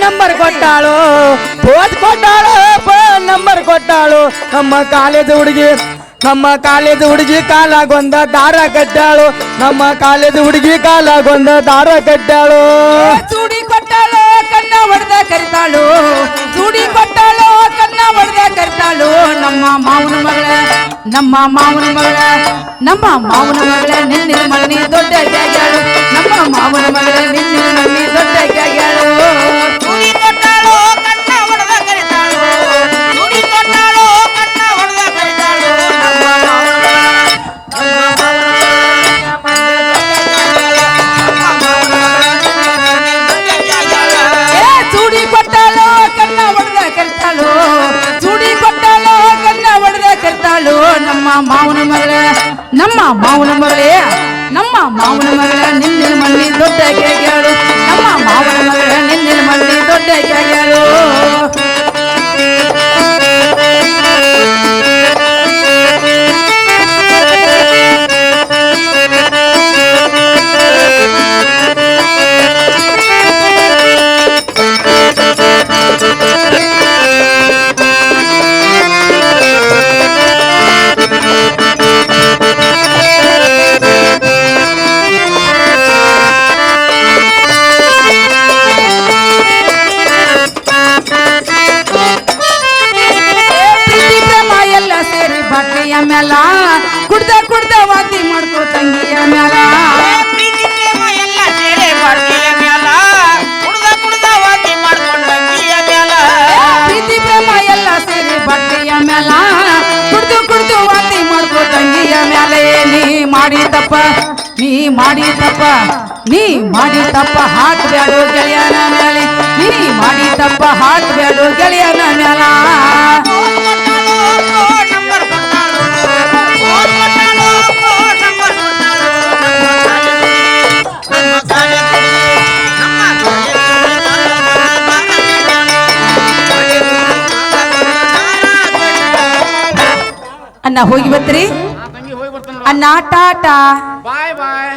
ನಂಬರ್ ಕೊಟ್ಟಾಳು ಪೋಜ್ ಕೊಟ್ಟಾಳು ನಂಬರ್ ಕೊಟ್ಟಾಳು ನಮ್ಮ ಕಾಲೇಜ್ ಹುಡುಗಿ ನಮ್ಮ ಕಾಲೇಜ್ ಹುಡುಗಿ ಕಾಲಾಗೊಂದ ದಾರ ಕಟ್ಟಾಳು ನಮ್ಮ ಕಾಲೇಜ್ ಹುಡುಗಿ ಕಾಲಾಗೊಂದ ದಾರ ಕಟ್ಟಾಳು ಚೂಡಿ ಕೊಟ್ಟಾಳು ಕನ್ನ ಹೊಡೆದ ಕರಿತಾಳು ಚೂಡಿ ಕೊಟ್ಟಾಳು ಕನ್ನ ಹೊಡೆದ ಕರಿತಾಳು ನಮ್ಮ ಮಾವನ ಮಗಳ ನಮ್ಮ ಮಾವನ ಮಗಳ ನಮ್ಮ ಮಾವನ ಮಗಳ ನಿನ್ನೆ ಮಗನಿ ದೊಡ್ಡ ಗ್ಯಾಗ್ಯಾಳು ನಮ್ಮ ಮಾವನ ಮಗಳ ನಿನ್ನೆ ಮಗನಿ ದೊಡ್ಡ ಗ್ಯಾಗ್ಯಾಳು ಚೂಡಿ ಕೊಟ್ಟಾಳು ಕನ್ನ ಹೊಡೆದ ಕರಿತಾಳು ಚೂಡಿ ಕೊಟ್ಟಾಳು ಕನ್ನ ಹೊಡೆದ ಕರಿತಾಳು ನಮ್ಮ ಮಾವನ ಚೂಡಿ ಕೊಟ್ಟಾಳು ಕನ್ನ ಹೊಡೆದ ಕರಿತಾಳು ಚೂಡಿ ಕೊಟ್ಟಾಳು ಕನ್ನ ಹೊಡೆದ ಕರಿತಾಳು ನಮ್ಮ ಮಾವನ ಮಗಳ ನಮ್ಮ ಮಾವನ ಮಗಳೇ ನಮ್ಮ ಮಾವನ ಮಗಳ ನಿನ್ನಿನ ಮಣ್ಣಿ ದೊಡ್ಡ ಗ್ಯಾಗ್ಯಾಳು ನಮ್ಮ ಮಾವನ ಮಗಳ ನಿನ್ನಿನ ಮಣ್ಣಿ ದೊಡ್ಡ ಗ್ಯಾಗ್ಯಾಳು ಪ್ರೀತಿ ಪ್ರೇಮ ಎಲ್ಲ ಸೇರಿ ಬಾಟ್ಲಿಯ ಮ್ಯಾಲ ಕುಡ್ದ ಕುಡ್ದ ವಾಂತಿ ಮಾಡ್ಕೋ ತಂಗಿಯ ಮ್ಯಾಲ ಪ್ರೀತಿ ಪ್ರೇಮ ಎಲ್ಲ ಸೇರೆ ಬಾಟ್ಲಿಯ ಮ್ಯಾಲ ಕುಡ್ದ ಕುಡ್ದ ವಾಂತಿ ಮಾಡ್ಕೊಂಡ್ ಅಂಗಿಯ ಮ್ಯಾಲ ಪ್ರೀತಿ ಪ್ರೇಮ ಎಲ್ಲ ಸೇರಿ ಬಾಟ್ಲಿಯ ಮ್ಯಾಲ ಕುಡ್ದು ಕುಡ್ದು ವಾಂತಿ ಮಾಡ್ಕೋ ತಂಗಿಯ ಮ್ಯಾಲೆ ನೀ ಮಾಡಿ ತಪ್ಪ ನೀ ಮಾಡಿ ತಪ್ಪ ನೀ ಮಾಡಿ ತಪ್ಪ ಹಾಕ್ಬ್ಯಾಡು ಗೆಳೆಯನ ಮ್ಯಾಲೆ ನೀ ಮಾಡಿ ತಪ್ಪ ಹಾಕ್ಬ್ಯಾಡು ಗೆಳೆಯನ ಮ್ಯಾಲ ನಂಬರ್ ಕೊಟ್ಟಾಳು ಫೋನ್ ಕೊಟ್ಟಾಳು ಫೋನ್ ನಂಬರ್ ಕೊಟ್ಟಾಳು ನಮ್ಮ ಕಾಲೇಜ್ ನಮ್ಮ ಅಣ್ಣ ಹೋಗಿ ಬರ್ತೀರಿ ಹಾ ತಂಗಿ ಹೋಗಿ ಬರ್ತಾನೆ ಅಣ್ಣ ಟಾಟಾ ಬಾಯ್ ಬಾಯ್